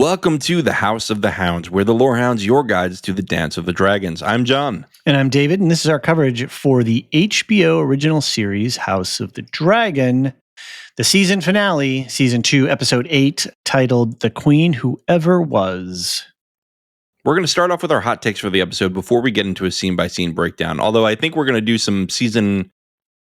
Welcome to the House of the Hounds, where the Lorehounds, your guides to the Dance of the Dragons. I'm John. And I'm David, and this is our coverage for the HBO Original Series, House of the Dragon, the season finale, Season 2, Episode 8, titled The Queen Who Ever Was. We're going to start off with our hot takes for the episode before we get into a scene-by-scene breakdown, although I think we're going to do some season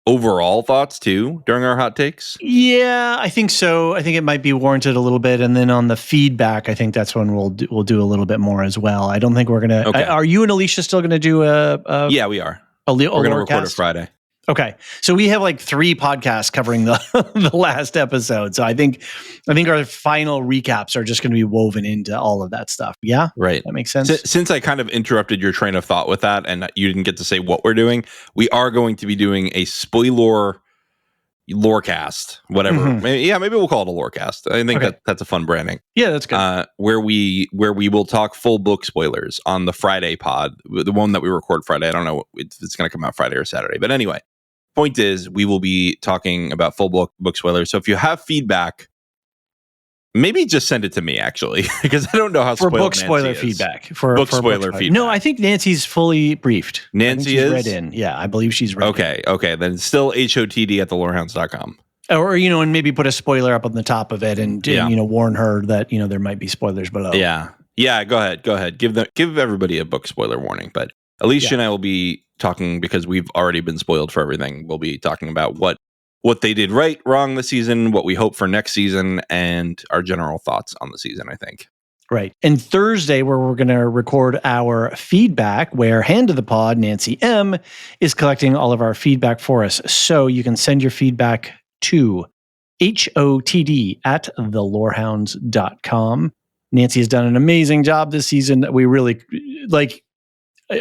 overall thoughts, too, during our hot takes. Yeah, I think so. I think it might be warranted a little bit, and then on the feedback, I think that's when we'll do a little bit more as well. I don't think we're going to... Okay. Are you and Alicia still going to do a... Yeah, we are. We're going to record it Friday. Okay, so we have like 3 podcasts covering the the last episode. So I think our final recaps are just going to be woven into all of that stuff. Yeah, right. That makes sense. Since I kind of interrupted your train of thought with that, and you didn't get to say what we're doing, we are going to be doing a spoiler lorecast, whatever. Mm-hmm. Maybe we'll call it a lorecast. I think that's a fun branding. Yeah, that's good. Where we will talk full book spoilers on the Friday pod, the one that we record Friday. I don't know if it's going to come out Friday or Saturday, but anyway. Point is, we will be talking about full book spoilers. So if you have feedback, maybe just send it to me, actually, because I don't know how for book spoiler feedback. For book spoiler feedback. No, I think Nancy's fully briefed. Nancy is read in. Yeah, I believe she's read. Okay. Then still HOTD at thelorehounds.com. Or and maybe put a spoiler up on the top of it, and warn her that there might be spoilers below. Yeah. Go ahead. Give everybody a book spoiler warning. But Alicia and I will be talking, because we've already been spoiled for everything. We'll be talking about what they did right, wrong this season, what we hope for next season, and our general thoughts on the season, I think. Right. And Thursday, where we're going to record our feedback, where Hand of the Pod, Nancy M, is collecting all of our feedback for us. So you can send your feedback to hotd@thelorehounds.com. Nancy has done an amazing job this season. We really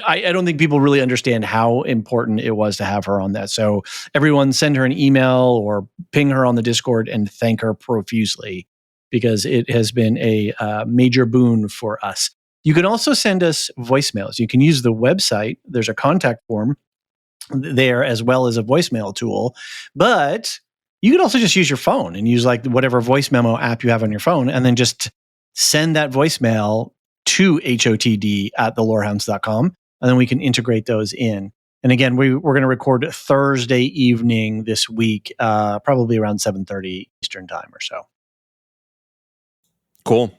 I don't think people really understand how important it was to have her on that. So everyone send her an email or ping her on the Discord and thank her profusely, because it has been a major boon for us. You can also send us voicemails. You can use the website. There's a contact form there as well as a voicemail tool. But you could also just use your phone and use like whatever voice memo app you have on your phone, and then just send that voicemail to hotd@thelorehounds.com. And then we can integrate those in. And again, we're going to record Thursday evening this week, probably around 7:30 Eastern time or so. Cool.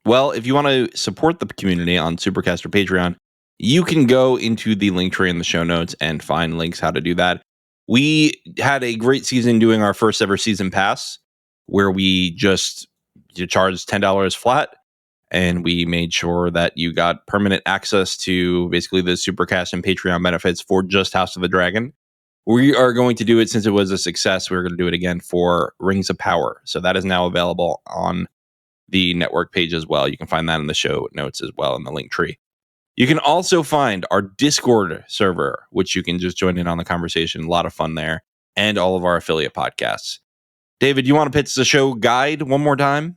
Well, if you want to support the community on Supercast or Patreon, you can go into the link tree in the show notes and find links how to do that. We had a great season doing our first ever season pass, where we just charged $10 flat. And we made sure that you got permanent access to basically the Supercast and Patreon benefits for just House of the Dragon. We are going to do it, since it was a success, we're going to do it again for Rings of Power. So that is now available on the network page as well. You can find that in the show notes as well in the link tree. You can also find our Discord server, which you can just join in on the conversation. A lot of fun there. And all of our affiliate podcasts. David, you want to pitch the show guide one more time?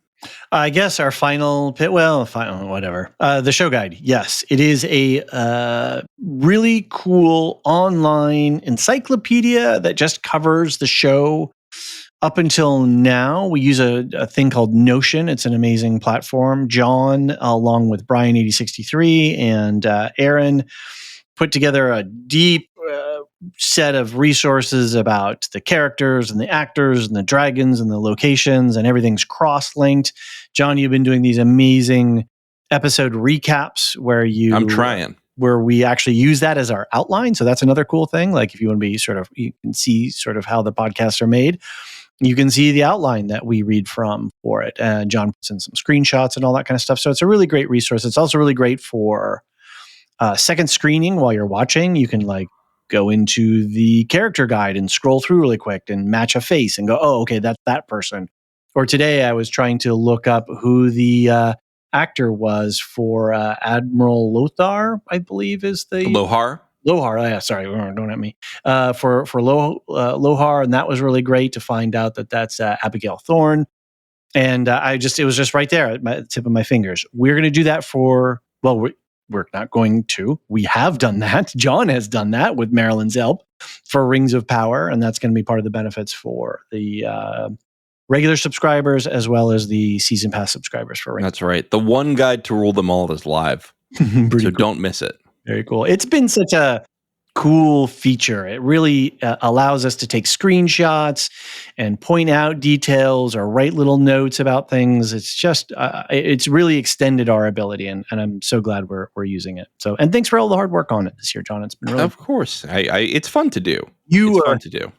I guess our final whatever. The show guide. Yes, it is a really cool online encyclopedia that just covers the show up until now. We use a thing called Notion. It's an amazing platform. John, along with Brian 8063 and Aaron, put together a deep set of resources about the characters and the actors and the dragons and the locations, and everything's cross-linked. John, you've been doing these amazing episode recaps where we actually use that as our outline. So that's another cool thing. Like if you want to be you can see sort of how the podcasts are made. You can see the outline that we read from for it. And John puts in some screenshots and all that kind of stuff. So it's a really great resource. It's also really great for second screening while you're watching. You can go into the character guide and scroll through really quick and match a face and go, oh, okay, that's that person. Or today I was trying to look up who the actor was for Admiral Lothar, I believe is the... Lohar? Yeah, sorry, don't at me. For Lohar, and that was really great to find out that that's Abigail Thorne. And it was just right there at the tip of my fingers. We're going to do that we're not going to. We have done that. John has done that with Marilyn Zelp for Rings of Power, and that's going to be part of the benefits for the regular subscribers as well as the season pass subscribers for Rings. That's right. The one guide to rule them all is live. So cool. don't miss it. Very cool. It's been such a cool feature. It really allows us to take screenshots and point out details or write little notes about things. It's just, it's really extended our ability, and I'm so glad we're using it. So, and thanks for all the hard work on it this year, John. It's been really, of course, it's fun to do. You it's fun to do.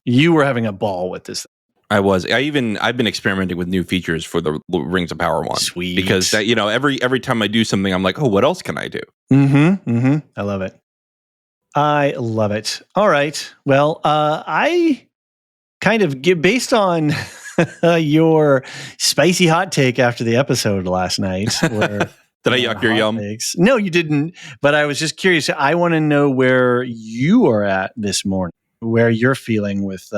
You were having a ball with this. I was. I've been experimenting with new features for the Rings of Power one. Sweet. Because that, every time I do something, I'm like, oh, what else can I do? I love it. I love it. All right. Well, I kind of based on your spicy hot take after the episode last night. Where Did I yuck your yum? Takes. No, you didn't. But I was just curious. I want to know where you are at this morning, where you're feeling with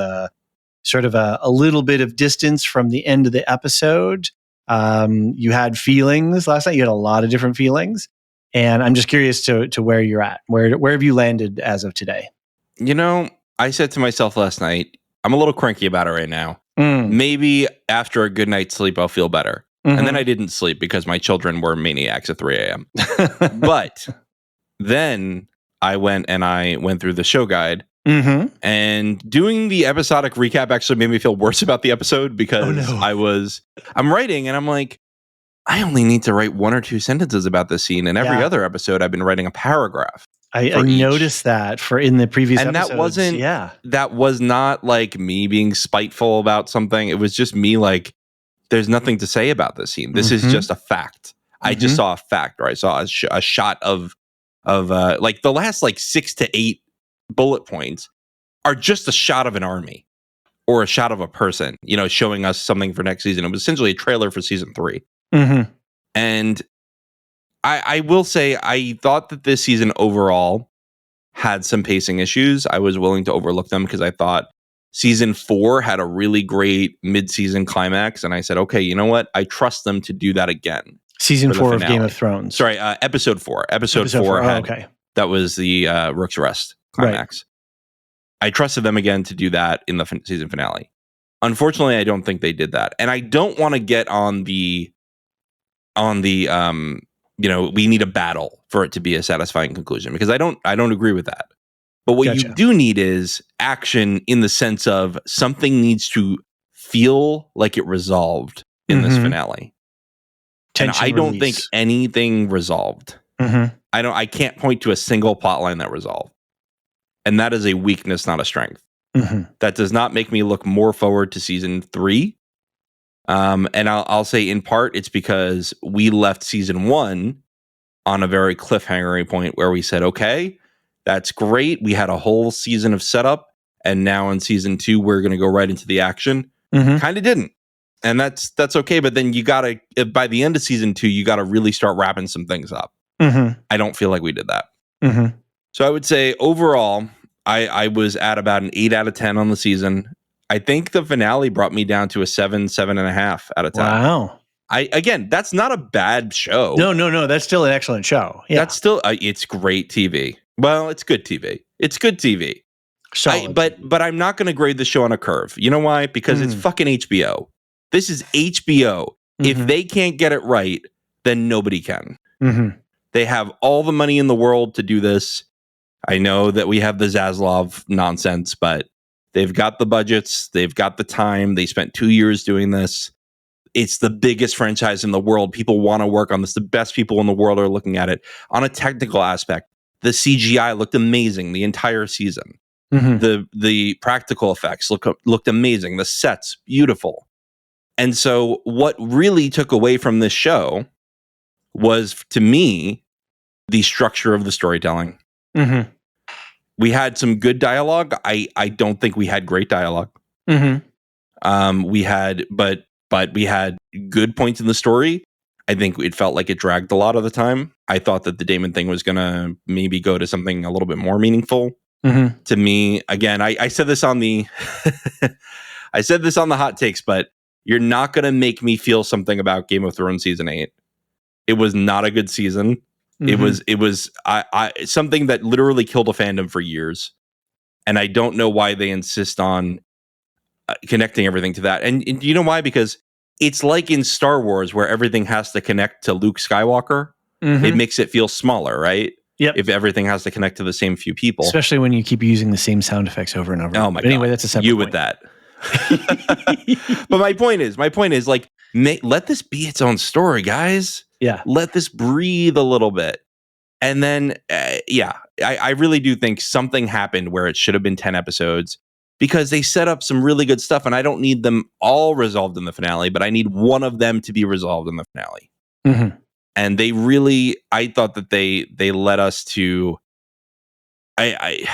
sort of a little bit of distance from the end of the episode. You had feelings last night. You had a lot of different feelings. And I'm just curious to where you're at. Where have you landed as of today? I said to myself last night, I'm a little cranky about it right now. Maybe after a good night's sleep, I'll feel better. And then I didn't sleep because my children were maniacs at 3 a.m. But then I went through the show guide. And doing the episodic recap actually made me feel worse about the episode because I'm writing and I'm like, I only need to write 1 or 2 sentences about this scene. And every other episode, I've been writing a paragraph. I noticed that in the previous episodes. And that was not like me being spiteful about something. It was just me like, there's nothing to say about this scene. This is just a fact. I just saw a fact, or I saw a shot of like the last 6 to 8 bullet points are just a shot of an army or a shot of a person, showing us something for next season. It was essentially a trailer for season 3. And I will say, I thought that this season overall had some pacing issues. I was willing to overlook them because I thought season 4 had a really great mid-season climax. And I said, okay, you know what? I trust them to do that again. Season 4 of Game of Thrones. Sorry, episode 4. Episode 4 had, that was the Rook's Rest climax. Right. I trusted them again to do that in the season finale. Unfortunately, I don't think they did that. And I don't want to get on the we need a battle for it to be a satisfying conclusion, because I don't agree with that. But what you do need is action, in the sense of something needs to feel like it resolved in this finale. Tension and I don't think anything resolved. I can't point to a single plotline that resolved. And that is a weakness, not a strength. That does not make me look more forward to season 3. And I'll say in part it's because we left season 1 on a very cliffhangery point where we said, okay, that's great. We had a whole season of setup, and now in season 2 we're going to go right into the action. Kind of didn't, and that's okay. But then you gotta, by the end of season 2, you gotta really start wrapping some things up. I don't feel like we did that. So I would say overall, I was at about an 8 out of 10 on the season. I think the finale brought me down to a 7.5 out of 10. Wow. Again, that's not a bad show. No. That's still an excellent show. Yeah. That's still, it's great TV. Well, it's good TV. It's good TV. But I'm not going to grade the show on a curve. You know why? Because it's fucking HBO. This is HBO. If they can't get it right, then nobody can. They have all the money in the world to do this. I know that we have the Zaslav nonsense, but they've got the budgets. They've got the time. They spent 2 years doing this. It's the biggest franchise in the world. People want to work on this. The best people in the world are looking at it. On a technical aspect, the CGI looked amazing the entire season. The practical effects looked amazing. The sets, beautiful. And so what really took away from this show was, to me, the structure of the storytelling. We had some good dialogue. I don't think we had great dialogue. We had, but we had good points in the story. I think it felt like it dragged a lot of the time. I thought that the Daemon thing was going to maybe go to something a little bit more meaningful. To me, again, I said this on the I said this on the hot takes, but you're not going to make me feel something about Game of Thrones season 8. It was not a good season. It was something that literally killed a fandom for years. And I don't know why they insist on connecting everything to that. And do you know why? Because it's like in Star Wars where everything has to connect to Luke Skywalker. It makes it feel smaller, right? Yep. If everything has to connect to the same few people. Especially when you keep using the same sound effects over and over. Oh my God. Anyway, that's a separate You point. with that. But my point is like, let this be its own story, guys. Yeah. Let this breathe a little bit. And then, I really do think something happened where it should have been 10 episodes because they set up some really good stuff. And I don't need them all resolved in the finale, but I need one of them to be resolved in the finale. Mm-hmm. And they really, I thought that they led us to, I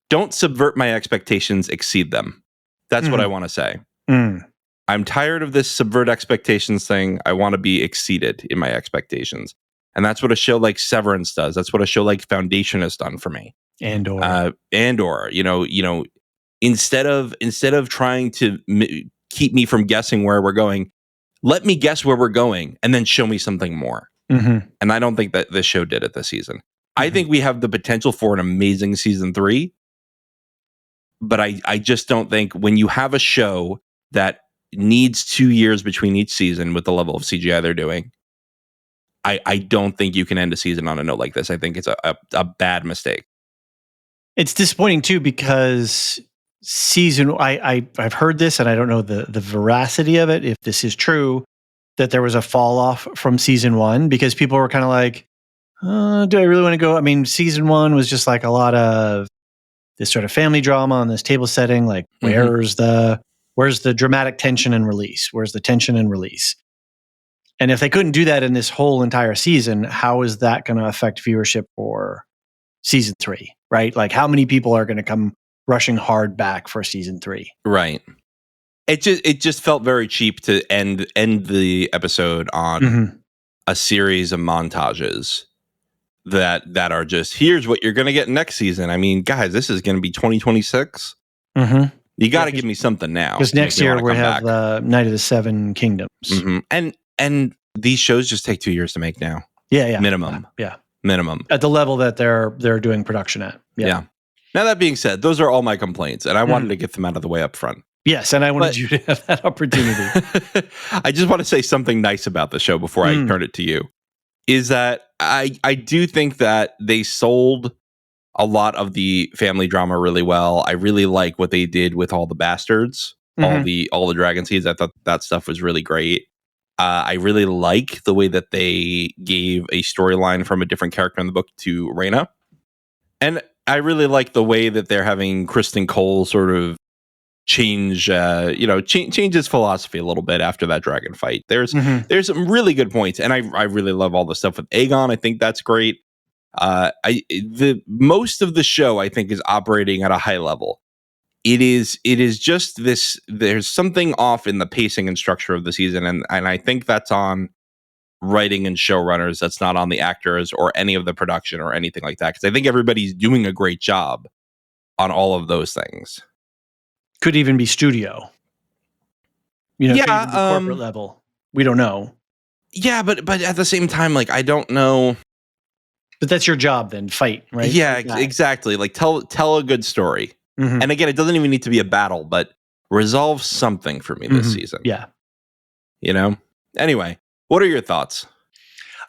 don't subvert my expectations, exceed them. That's what I want to say. I'm tired of this subvert expectations thing. I want to be exceeded in my expectations. And that's what a show like Severance does. That's what a show like Foundation has done for me. Andor, instead of trying to keep me from guessing where we're going, let me guess where we're going and then show me something more. And I don't think that this show did it this season. I think we have the potential for an amazing season 3. But I just don't think when you have a show that needs 2 years between each season with the level of CGI they're doing, I don't think you can end a season on a note like this. I think it's a bad mistake. It's disappointing too because I've heard this and I don't know the veracity of it, if this is true, that there was a fall off from season 1 because people were kind of like, do I really want to go? I mean, season 1 was just like a lot of this sort of family drama on this table setting. Like, where's the dramatic tension and release? Where's the tension and release? And if they couldn't do that in this whole entire season, how is that going to affect viewership for season 3? Right? Like, how many people are going to come rushing hard back for season 3? Right. It just felt very cheap to end the episode on a series of montages that are just, here's what you're going to get next season. I mean, guys, this is going to be 2026. You got to give me something now. Because next year we have the Night of the Seven Kingdoms. And these shows just take 2 years to make now. Yeah. Minimum. Yeah. Minimum. At the level that they're doing production at. Yeah. Now, that being said, those are all my complaints, and I wanted to get them out of the way up front. Yes, and I wanted you to have that opportunity. I just want to say something nice about the show before I turn it to you. Is that I do think that they sold a lot of the family drama really well. I really like what they did with all the bastards, all the dragon seeds. I thought that stuff was really great. I really like the way that they gave a storyline from a different character in the book to Rhaenyra. And I really like the way that they're having Kristen Cole sort of change his philosophy a little bit after that dragon fight. There's some really good points, and I really love all the stuff with Aegon. I think that's great. The most of the show I think is operating at a high level. It is just this. There's something off in the pacing and structure of the season, and I think that's on writing and showrunners. That's not on the actors or any of the production or anything like that. Because I think everybody's doing a great job on all of those things. Could even be studio. Could even be corporate level. We don't know. Yeah, but at the same time, like, I don't know. But that's your job then, fight, right? Yeah, exactly. Like, tell a good story. And again, it doesn't even need to be a battle, but resolve something for me this season. Yeah. Anyway, what are your thoughts?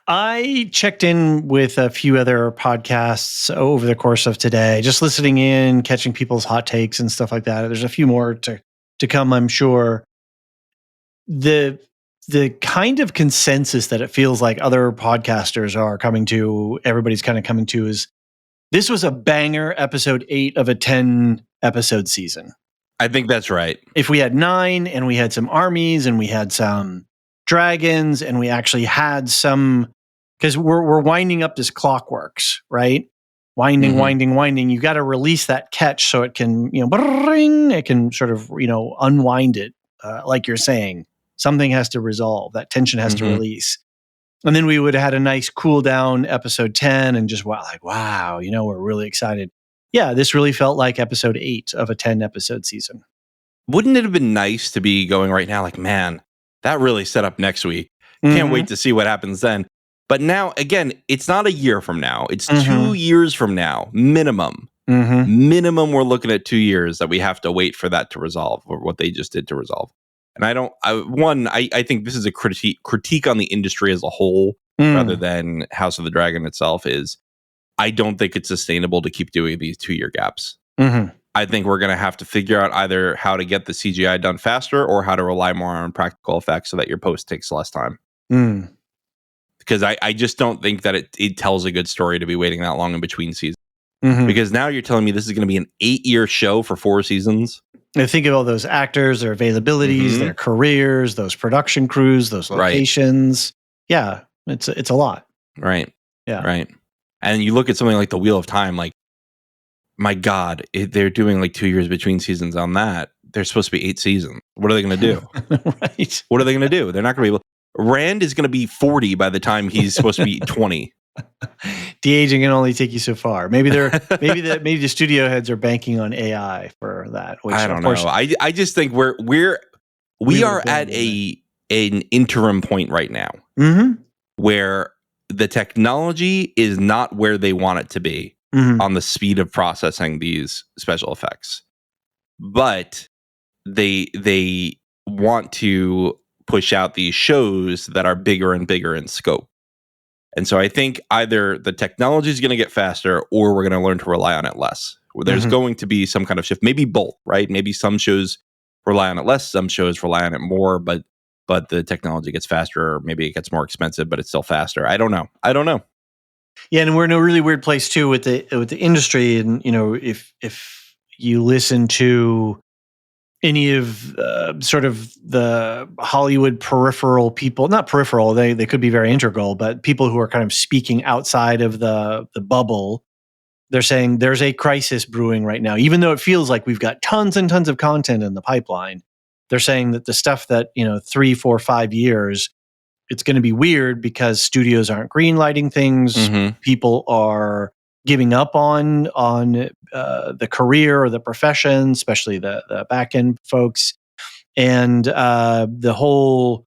I checked in with a few other podcasts over the course of today, just listening in, catching people's hot takes and stuff like that. There's a few more to come, I'm sure. The kind of consensus that it feels like other podcasters are coming to, everybody's kind of coming to, is this was a banger episode 8 of a 10 episode season. I think that's right. If we had 9 and we had some armies and we had some dragons and we actually had some, because we're winding up this clockworks, right? Winding. You got to release that catch so it can, it can sort of, unwind it. Like you're saying, something has to resolve. That tension has to release. And then we would have had a nice cool down episode 10 and just wow, we're really excited. Yeah, this really felt like episode 8 of a 10 episode season. Wouldn't it have been nice to be going right now like, man, that really set up next week. Can't wait to see what happens then. But now, again, it's not a year from now. It's 2 years from now, minimum. Minimum, we're looking at 2 years that we have to wait for that to resolve, or what they just did to resolve. And I think this is a critique on the industry as a whole, rather than House of the Dragon itself. Is I don't think it's sustainable to keep doing these 2-year gaps. I think we're going to have to figure out either how to get the CGI done faster or how to rely more on practical effects so that your post takes less time. Because I just don't think that it tells a good story to be waiting that long in between seasons. Because now you're telling me this is going to be an 8-year show for 4 seasons. I think of all those actors, their availabilities, their careers, those production crews, those locations. Right. Yeah, it's a lot. Right. Yeah. Right. And you look at something like The Wheel of Time, like, my God, they're doing like 2 years between seasons on that. There's supposed to be 8 seasons. What are they going to do? Right. What are they going to do? They're not going to be able. Rand is going to be 40 by the time he's supposed to be 20. De-aging can only take you so far. Maybe maybe the studio heads are banking on AI for that. Which, I don't know. I just think we are at an interim point right now where the technology is not where they want it to be on the speed of processing these special effects, but they want to push out these shows that are bigger and bigger in scope. And so I think either the technology is going to get faster or we're going to learn to rely on it less. There's going to be some kind of shift, maybe both, right? Maybe some shows rely on it less, some shows rely on it more, but the technology gets faster, or maybe it gets more expensive, but it's still faster. I don't know. Yeah, and we're in a really weird place too with the industry. And if you listen to any of sort of the Hollywood peripheral people, not peripheral, they could be very integral, but people who are kind of speaking outside of the bubble, they're saying there's a crisis brewing right now. Even though it feels like we've got tons and tons of content in the pipeline, they're saying that the stuff that, 3, 4, 5 years, it's going to be weird because studios aren't greenlighting things. People are giving up on the career or the profession, especially the back end folks, and the whole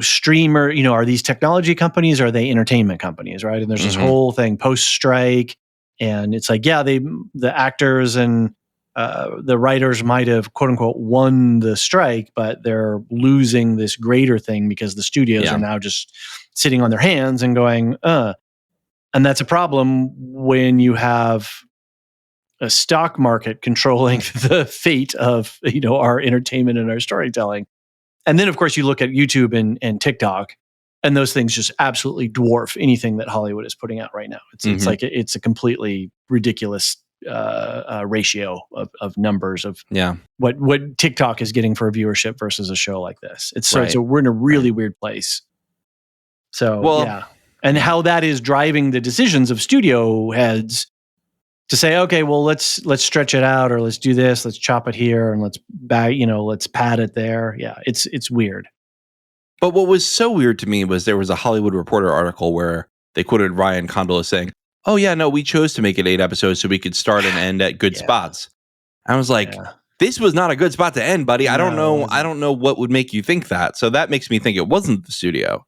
streamer. Are these technology companies? Or are they entertainment companies? Right? And there's this whole thing post strike, and it's like, yeah, the actors and the writers might have quote unquote won the strike, but they're losing this greater thing because the studios are now just sitting on their hands and going, And that's a problem when you have a stock market controlling the fate of our entertainment and our storytelling. And then, of course, you look at YouTube and TikTok, and those things just absolutely dwarf anything that Hollywood is putting out right now. It's like it's a completely ridiculous ratio of numbers of what TikTok is getting for a viewership versus a show like this. So we're in a really weird place. So and how that is driving the decisions of studio heads to say, okay, well, let's stretch it out, or let's do this, let's chop it here, and let's pad it there. Yeah, it's weird. But what was so weird to me was there was a Hollywood Reporter article where they quoted Ryan Condal saying, "Oh yeah, no, we chose to make it 8 episodes so we could start and end at good spots." I was like, this was not a good spot to end, buddy. I don't know what would make you think that. So that makes me think it wasn't the studio.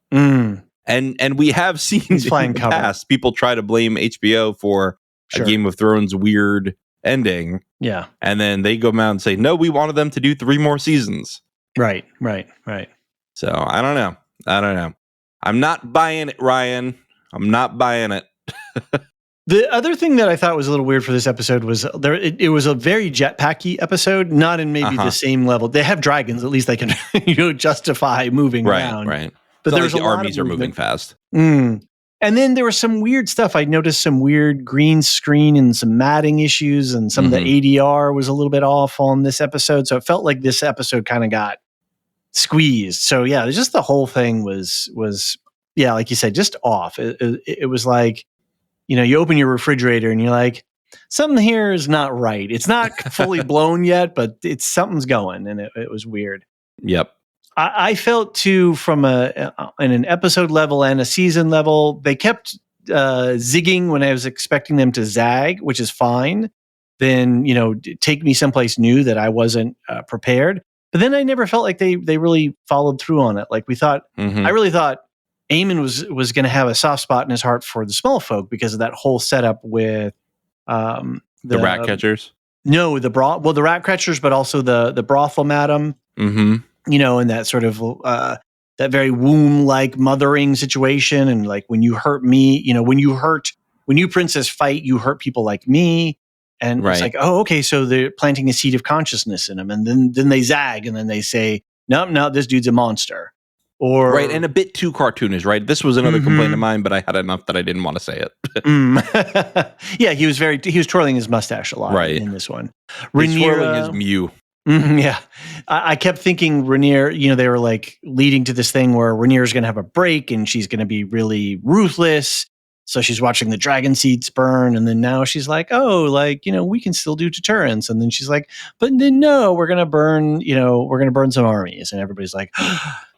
And we have seen in the past people try to blame HBO for a Game of Thrones weird ending. Yeah. And then they go out and say, no, we wanted them to do 3 more seasons. Right. So I don't know. I'm not buying it, Ryan. I'm not buying it. The other thing that I thought was a little weird for this episode was it was a very jetpacky episode, not in maybe the same level. They have dragons, at least they can justify moving around. Right. But there's the armies are moving fast. And then there was some weird stuff. I noticed some weird green screen and some matting issues, and some of the ADR was a little bit off on this episode. So it felt like this episode kind of got squeezed. So yeah, just the whole thing was like you said, just off. It was like, you open your refrigerator and you're like, something here is not right. It's not fully blown yet, but something's going, and it was weird. Yep. I felt too, from in an episode level and a season level, they kept zigging when I was expecting them to zag, which is fine. Then, take me someplace new that I wasn't prepared. But then I never felt like they really followed through on it. Like we thought, I really thought Aemon was going to have a soft spot in his heart for the small folk because of that whole setup with The rat catchers? No, the rat catchers, but also the brothel madam. Mm-hmm. And that sort of that very womb-like mothering situation, and like when you hurt me, when you princess fight, you hurt people like me, and it's like, oh, okay, so they're planting a seed of consciousness in them, and then they zag, and then they say, no, this dude's a monster, or right, and a bit too cartoonish, right? This was another complaint of mine, but I had enough that I didn't want to say it. Yeah, he was twirling his mustache a lot in this one. He's twirling his Mew. Yeah. I kept thinking Rhaenyra, they were like leading to this thing where Rhaenyra's going to have a break and she's going to be really ruthless. So she's watching the dragon seeds burn. And then now she's like, oh, like, we can still do deterrence. And then she's like, but then no, we're going to burn some armies. And everybody's like,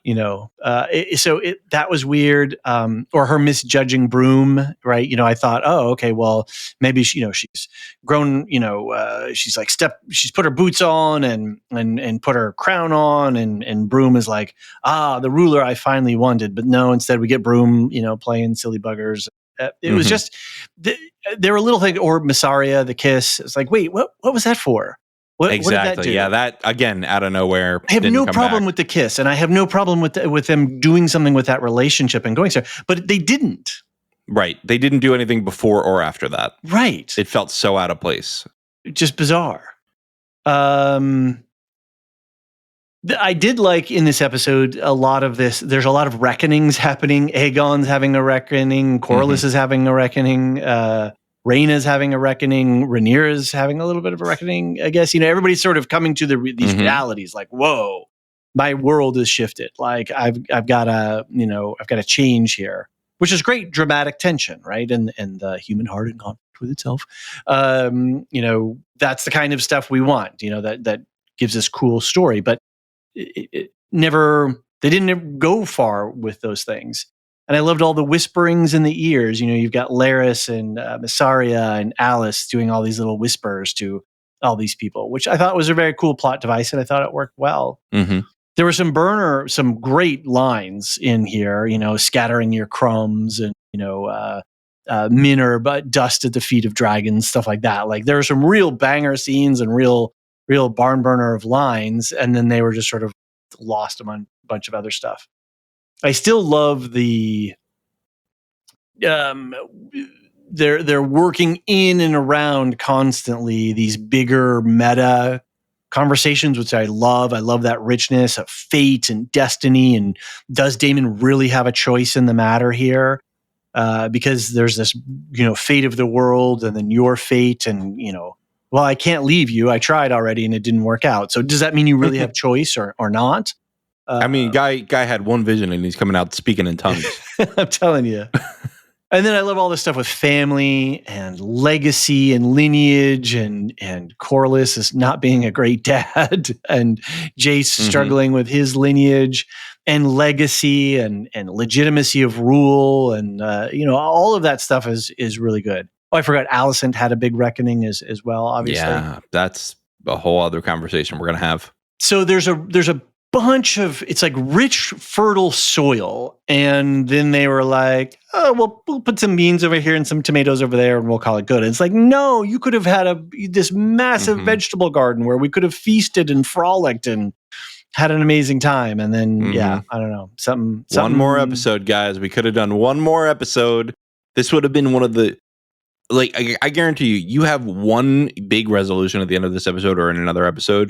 that was weird. Or her misjudging Broom, right? I thought, oh, okay, well, maybe she's grown, she's put her boots on and put her crown on, and Broom is like, the ruler I finally wanted. But no, instead we get Broom, playing silly buggers. It was just there were little things, or Massaria, the kiss. It's like, wait, what was that for? What did that do? Yeah, that again out of nowhere. I have no problem with the kiss, and I have no problem with them doing something with that relationship and going there. But they didn't. Right, they didn't do anything before or after that. Right, it felt so out of place. Just bizarre. I did like in this episode a lot of this. There's a lot of reckonings happening. Aegon's having a reckoning. Corlys is having a reckoning. Rhaenyra's having a reckoning. Rhaenyra's having a little bit of a reckoning. I guess everybody's sort of coming to these realities. Like, whoa, my world has shifted. Like I've got a change here, which is great dramatic tension, right? And the human heart in conflict with itself. That's the kind of stuff we want. That gives us cool story, but they didn't go far with those things. And I loved all the whisperings in the ears. You've got Larys and Massaria and Alice doing all these little whispers to all these people, which I thought was a very cool plot device, and I thought it worked well. Mm-hmm. There were some great lines in here, scattering your crumbs and, minner, but dust at the feet of dragons, stuff like that. Like there were some real banger scenes and real barn burner of lines, and then they were just sort of lost among a bunch of other stuff. I still love the they're working in and around constantly these bigger meta conversations, which I love. I love that richness of fate and destiny, and does Daemon really have a choice in the matter here? Because there's this, fate of the world, and then your fate, and well, I can't leave you. I tried already and it didn't work out. So does that mean you really have choice or not? I mean, guy had one vision and he's coming out speaking in tongues. I'm telling you. And then I love all this stuff with family and legacy and lineage, and Corlys is not being a great dad, and Jace struggling with his lineage and legacy and legitimacy of rule, and all of that stuff is really good. Oh, I forgot Alicent had a big reckoning as well, obviously. Yeah, that's a whole other conversation we're going to have. So there's a bunch of, it's like rich, fertile soil. And then they were like, oh, we'll put some beans over here and some tomatoes over there and we'll call it good. And it's like, no, you could have had this massive vegetable garden where we could have feasted and frolicked and had an amazing time. And then, I don't know, something. One more episode, guys. We could have done one more episode. This would have been one of the, like, I guarantee you have one big resolution at the end of this episode or in another episode.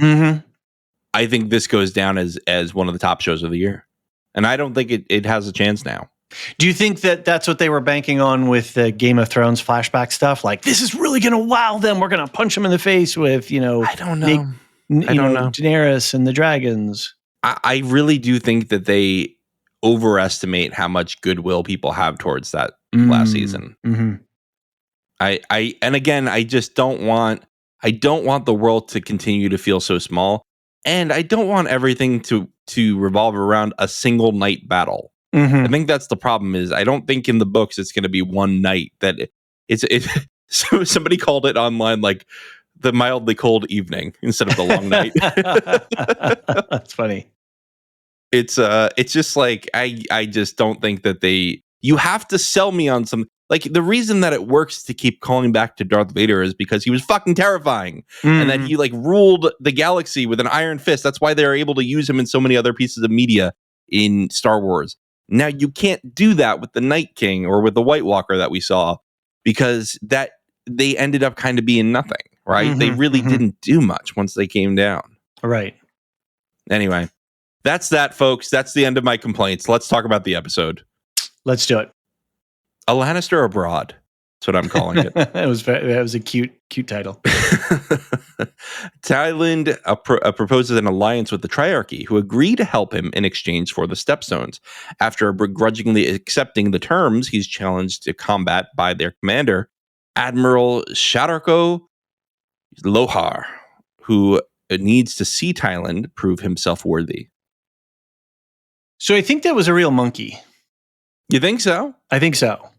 I think this goes down as one of the top shows of the year. And I don't think it has a chance now. Do you think that that's what they were banking on with the Game of Thrones flashback stuff? Like, this is really going to wow them. We're going to punch them in the face with, I don't know. I don't know. Daenerys and the dragons. I really do think that they overestimate how much goodwill people have towards that last season. And again, I just don't want the world to continue to feel so small. And I don't want everything to revolve around a single night battle. I think that's the problem. Is I don't think in the books it's going to be one night that so somebody called it online like the mildly cold evening instead of the long night. That's funny. It's just like I just don't think that you have to sell me on some. Like, the reason that it works to keep calling back to Darth Vader is because he was fucking terrifying. And that he, like, ruled the galaxy with an iron fist. That's why they're able to use him in so many other pieces of media in Star Wars. Now, you can't do that with the Night King or with the White Walker that we saw, because that they ended up kind of being nothing, right? They really didn't do much once they came down. Right. Anyway, that's that, folks. That's the end of my complaints. Let's talk about the episode. Let's do it. A Lannister Abroad. That's what I'm calling it. That was a cute title. Tyland proposes an alliance with the Triarchy, who agree to help him in exchange for the Stepstones. After begrudgingly accepting the terms, he's challenged to combat by their commander, Admiral Shadarko Lohar, who needs to see Tyland prove himself worthy. So I think that was a real monkey. You think so? I think so.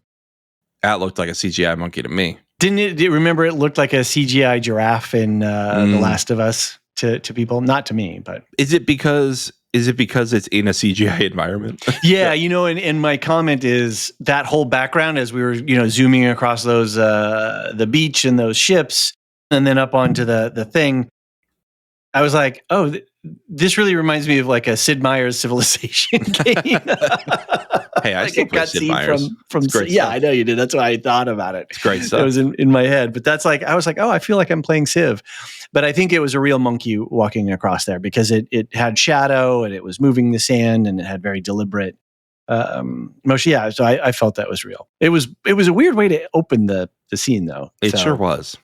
That looked like a CGI monkey to me. Didn't it? Do you remember it looked like a CGI giraffe in The Last of Us to people? Not to me, but is it because it's in a CGI environment? Yeah, and my comment is that whole background as we were, zooming across those the beach and those ships, and then up onto the thing. I was like, oh, this really reminds me of like a Sid Meier's Civilization game. Hey, I like still play Sid Meier's. From yeah, I know you did. That's why I thought about it. It's great stuff. It was in my head, but that's like, I was like, oh, I feel like I'm playing Civ. But I think it was a real monkey walking across there because it had shadow and it was moving the sand and it had very deliberate motion. Yeah, so I felt that was real. It was a weird way to open the scene though. It sure was.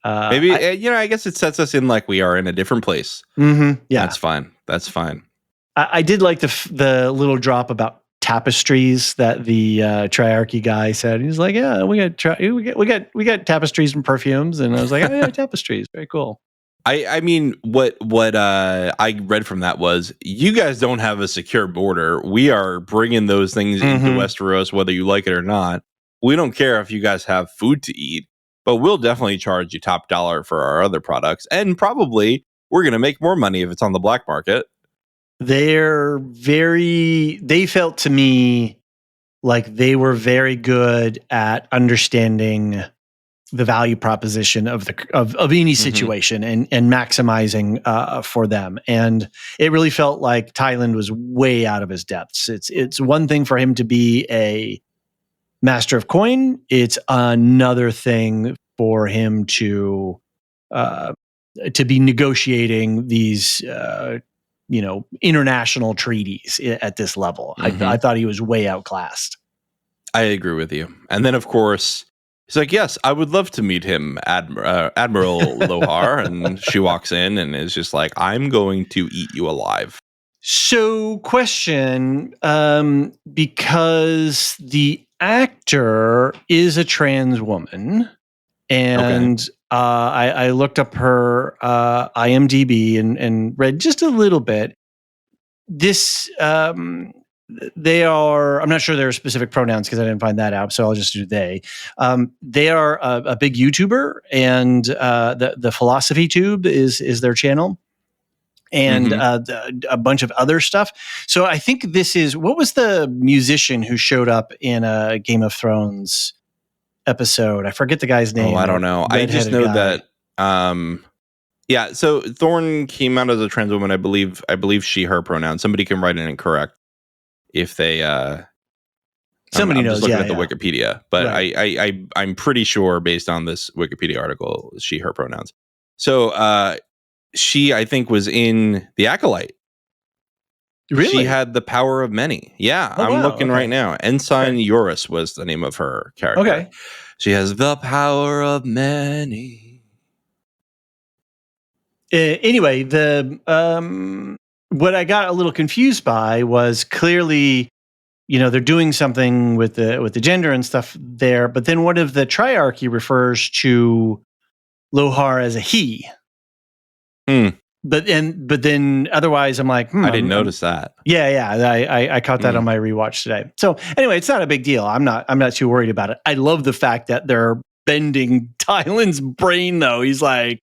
Maybe I guess it sets us in like we are in a different place. Yeah, that's fine. I did like the little drop about tapestries that the Triarchy guy said. He's like, yeah, we got tapestries and perfumes, and I was like, oh yeah, tapestries, very cool. I mean, what I read from that was, you guys don't have a secure border. We are bringing those things into Westeros, whether you like it or not. We don't care if you guys have food to eat, but we'll definitely charge you top dollar for our other products. And probably we're going to make more money if it's on the black market. They felt to me like they were very good at understanding the value proposition of any situation and maximizing for them. And it really felt like Tyland was way out of his depths. It's one thing for him to be a master of coin. It's another thing for him to be negotiating these international treaties at this level. I thought he was way outclassed. I agree with you. And then, of course, he's like, yes, I would love to meet him, Admiral Lohar. And she walks in and is just like, I'm going to eat you alive. So, question, because the actor is a trans woman, and I looked up her IMDb and read just a little bit. This, they are, I'm not sure their specific pronouns because I didn't find that out, so I'll just do they. They are a big YouTuber, and the Philosophy Tube is their channel. And a bunch of other stuff. So I think this is, what was the musician who showed up in a Game of Thrones episode? I forget the guy's name. Oh, I don't know. I just know that. So Thorne came out as a trans woman. I believe she, her pronouns. Somebody can write in and correct if they. Somebody I'm knows. Just looking at the Wikipedia, but right. I'm pretty sure based on this Wikipedia article, she, her pronouns. So. She, I think, was in The Acolyte. Really? She had the power of many. Yeah, I'm looking right now. Ensign Yoris was the name of her character. Okay. She has the power of many. Anyway, what I got a little confused by was clearly, they're doing something with the gender and stuff there, but then one of the Triarchy refers to Lohar as a he. But then otherwise I'm like, I didn't notice that. Yeah. I caught that on my rewatch today. So anyway, it's not a big deal. I'm not too worried about it. I love the fact that they're bending Tyland's brain though. He's like,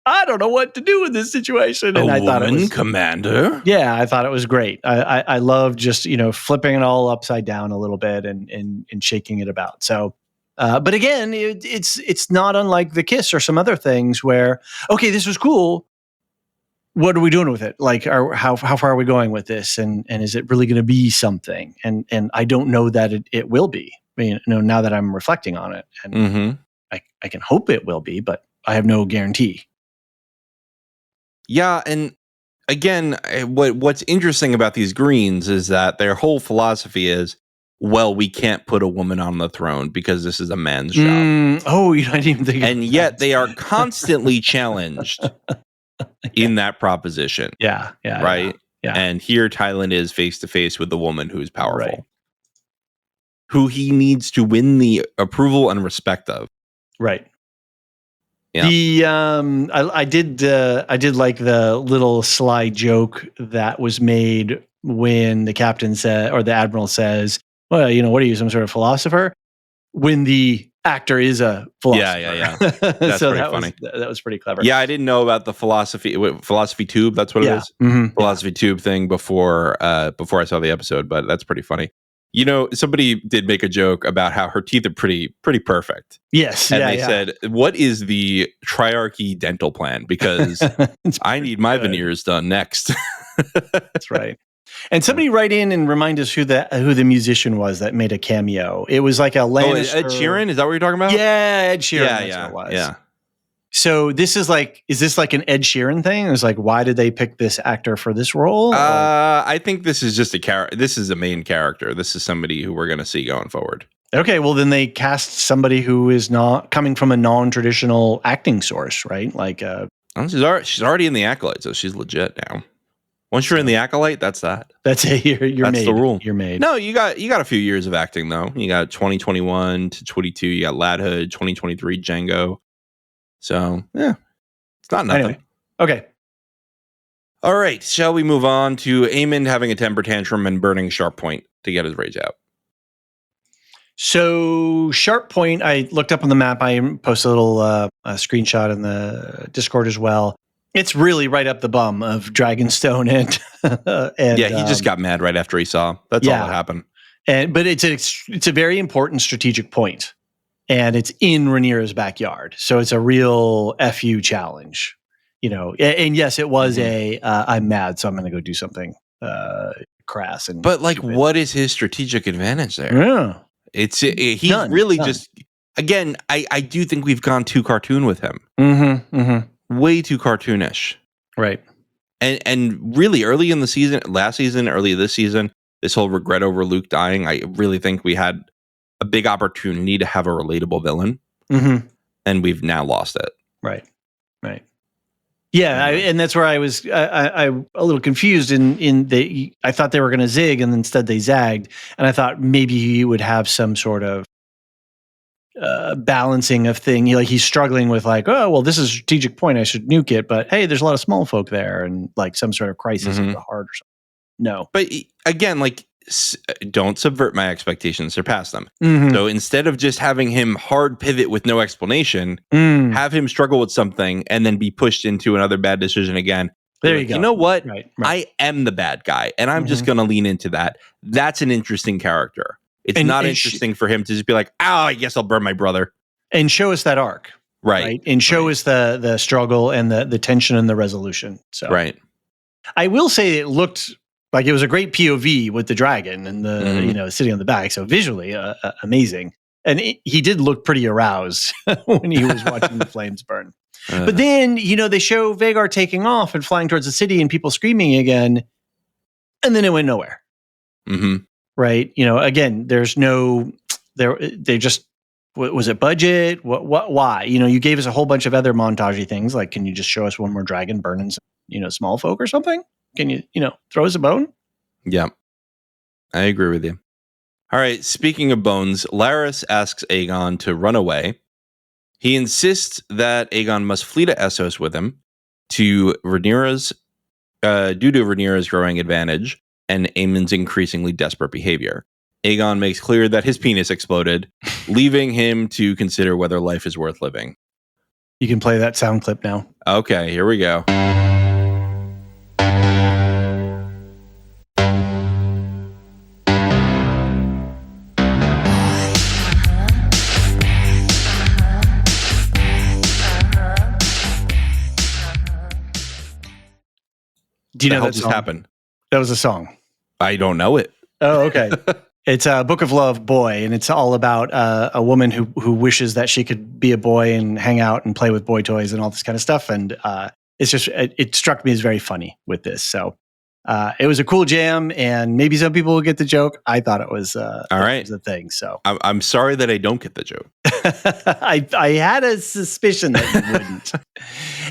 I don't know what to do in this situation. And I thought it was commander. Yeah, I thought it was great. I love just, flipping it all upside down a little bit and shaking it about. So, but again, it's not unlike the Kiss or some other things where, okay, this was cool. What are we doing with it? Like, how far are we going with this? And is it really going to be something? And I don't know that it will be. I mean, now that I'm reflecting on it, and I can hope it will be, but I have no guarantee. Yeah, and again, what's interesting about these Greens is that their whole philosophy is, well, we can't put a woman on the throne because this is a man's job. Oh, I didn't even think. And yet they are constantly challenged in that proposition. Yeah. Right? Yeah. And here Tylan is face to face with the woman who's powerful. Who he needs to win the approval and respect of. Right. Yeah. I did like the little sly joke that was made when the captain said, or the admiral says, well, what are you, some sort of philosopher? When the actor is a philosopher. Yeah. That's so pretty funny. That was pretty clever. Yeah, I didn't know about the philosophy tube. That's what it is. Mm-hmm. Philosophy tube thing before I saw the episode, but that's pretty funny. Somebody did make a joke about how her teeth are pretty perfect. Yes. And they said, what is the triarchy dental plan? Because I need my veneers done next. That's right. And somebody write in and remind us who the musician was that made a cameo. It was like a Lannister. Ed Sheeran? Is that what you're talking about? Yeah, Ed Sheeran. That's what it was. Yeah. So is this like an Ed Sheeran thing? It was like, why did they pick this actor for this role? I think this is just a character. This is a main character. This is somebody who we're going to see going forward. Okay, well then they cast somebody who is not coming from a non-traditional acting source, right? Like, she's already in the Acolyte, so she's legit now. Once you're in the Acolyte, that's that. That's it. You're that's made. The rule. You're made. No, you got a few years of acting though. You got 2021 to 22. You got Ladhood, 2023 Django. So yeah, it's not nothing. Anyway, okay. All right. Shall we move on to Aemond having a temper tantrum and burning Sharp Point to get his rage out? So Sharp Point, I looked up on the map. I posted a little screenshot in the Discord as well. It's really right up the bum of Dragonstone and yeah, he just got mad right after he saw. That's all that happened. But it's a very important strategic point. And it's in Rhaenyra's backyard. So it's a real FU challenge, and yes, it was I'm mad, so I'm going to go do something crass. But what is his strategic advantage there? Yeah. He's really just, again, I do think we've gone too cartoon with him. Way too cartoonish. Right. And really early in the season, last season, early this season, this whole regret over Luke dying, I really think we had a big opportunity to have a relatable villain, and we've now lost it. Right. Yeah, and that's where I was I a little confused in the. I thought they were going to zig, and instead they zagged, and I thought maybe he would have some sort of balancing of thing. He's struggling with oh well, this is a strategic point. I should nuke it, but hey, there's a lot of small folk there, and some sort of crisis of the heart or something. No, but again, don't subvert my expectations, surpass them. So instead of just having him hard pivot with no explanation, have him struggle with something and then be pushed into another bad decision again. There you go. You know what? Right. I am the bad guy, and I'm just going to lean into that. That's an interesting character. It's not interesting for him to just be like, I guess I'll burn my brother. And show us that arc. Right. And show us the struggle and the tension and the resolution. So right. I will say it looked like it was a great POV with the dragon and the sitting on the back. So visually amazing. And he did look pretty aroused when he was watching the flames burn. But then, they show Vhagar taking off and flying towards the city and people screaming again. And then it went nowhere. Right. Again, there's they just, was it budget? Why? You gave us a whole bunch of other montagey things. Like, can you just show us one more dragon burning some, small folk or something? Can you, throw us a bone? Yeah, I agree with you. All right. Speaking of bones, Larys asks Aegon to run away. He insists that Aegon must flee to Essos with him due to Rhaenyra's growing advantage and Aemond's increasingly desperate behavior. Aegon makes clear that his penis exploded, leaving him to consider whether life is worth living. You can play that sound clip now. Okay, here we go. Do you know that just song? happened? That was a song. I don't know it. Oh, okay. It's a Book of Love Boy, and it's all about a woman who wishes that she could be a boy and hang out and play with boy toys and all this kind of stuff. And it struck me as very funny with this. So it was a cool jam, and maybe some people will get the joke. I thought it was all right. It was a thing. So I'm sorry that I don't get the joke. I had a suspicion that you wouldn't.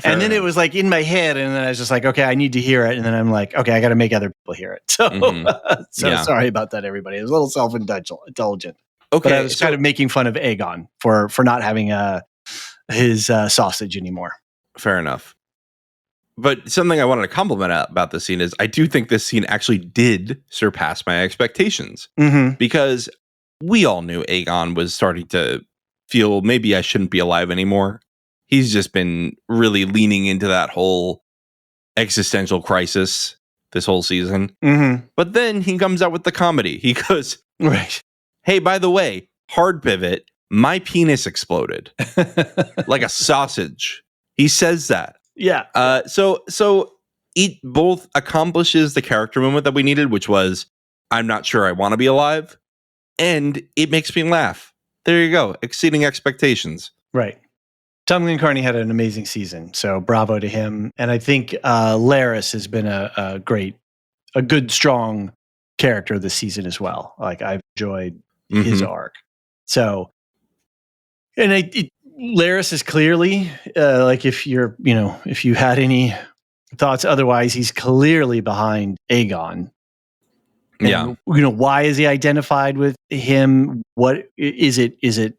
And then it was like in my head, and then I was just like, okay, I need to hear it. And then I'm like, okay, I got to make other people hear it. So, sorry about that, everybody. It was a little self-indulgent. Okay, but I was kind of making fun of Aegon for not having his sausage anymore. Fair enough. But something I wanted to compliment about this scene is I do think this scene actually did surpass my expectations, because we all knew Aegon was starting to feel maybe I shouldn't be alive anymore. He's just been really leaning into that whole existential crisis this whole season. But then he comes out with the comedy. He goes, hey, by the way, hard pivot, my penis exploded like a sausage. He says that. Yeah. So it both accomplishes the character moment that we needed, which was, I'm not sure I want to be alive, and it makes me laugh. There you go. Exceeding expectations. Right. Tom Glencarney had an amazing season, so bravo to him. And I think Larys has been a good, strong character this season as well. Like, I've enjoyed his arc. So, and Larys is clearly like, if you had any thoughts otherwise, he's clearly behind Aegon. And, why is he identified with him? What is it? Is it,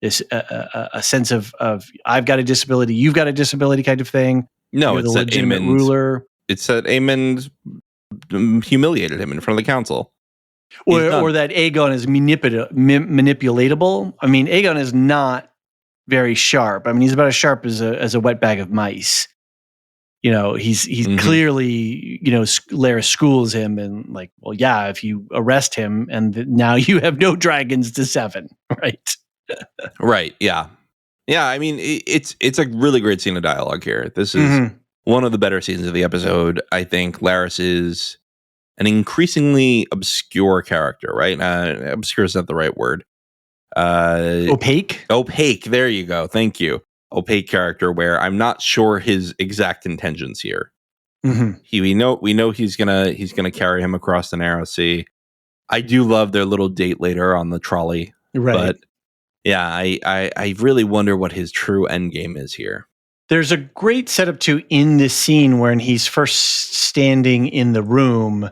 this a sense of I've got a disability, you've got a disability kind of thing? No, it's the that legitimate ruler. It's that Aemond humiliated him in front of the council. Or that Aegon is manipulatable. I mean, Aegon is not very sharp. I mean, he's about as sharp as a wet bag of mice. He's clearly, Larys schools him and like, well, yeah, if you arrest him and now you have no dragons to 7, right? Right. Yeah. Yeah. I mean, it's a really great scene of dialogue here. This is one of the better scenes of the episode. I think Larys is an increasingly obscure character, right? Obscure is not the right word. Opaque. There you go. Thank you. Opaque character where I'm not sure his exact intentions here. We know he's gonna carry him across the narrow sea. I do love their little date later on the trolley, right? But yeah, I really wonder what his true end game is here. There's a great setup too in this scene when he's first standing in the room.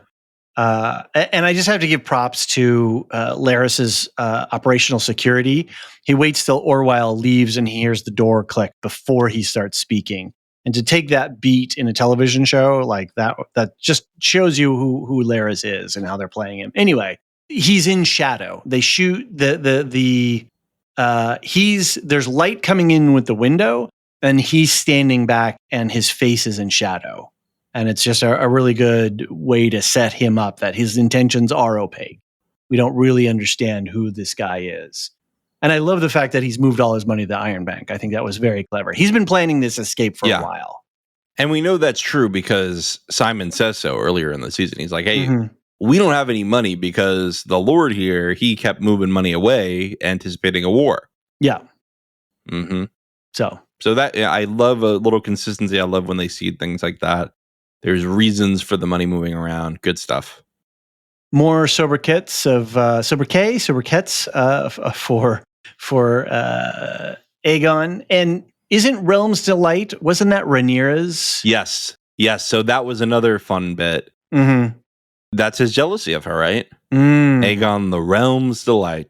And I just have to give props to Larys's operational security. He waits till Orwell leaves and he hears the door click before he starts speaking. And to take that beat in a television show like that just shows you who Larys is and how they're playing him. Anyway, he's in shadow. They shoot there's light coming in with the window and he's standing back and his face is in shadow. And it's just a really good way to set him up that his intentions are opaque. We don't really understand who this guy is. And I love the fact that he's moved all his money to the Iron Bank. I think that was very clever. He's been planning this escape for a while. And we know that's true because Simon says so earlier in the season. He's like, hey, we don't have any money because the Lord here, he kept moving money away, anticipating a war. Yeah. So that, I love a little consistency. I love when they see things like that. There's reasons for the money moving around. Good stuff. More sobriquets for Aegon. And isn't Realm's Delight, wasn't that Rhaenyra's? Yes. So that was another fun bit. That's his jealousy of her, right? Aegon, the Realm's Delight.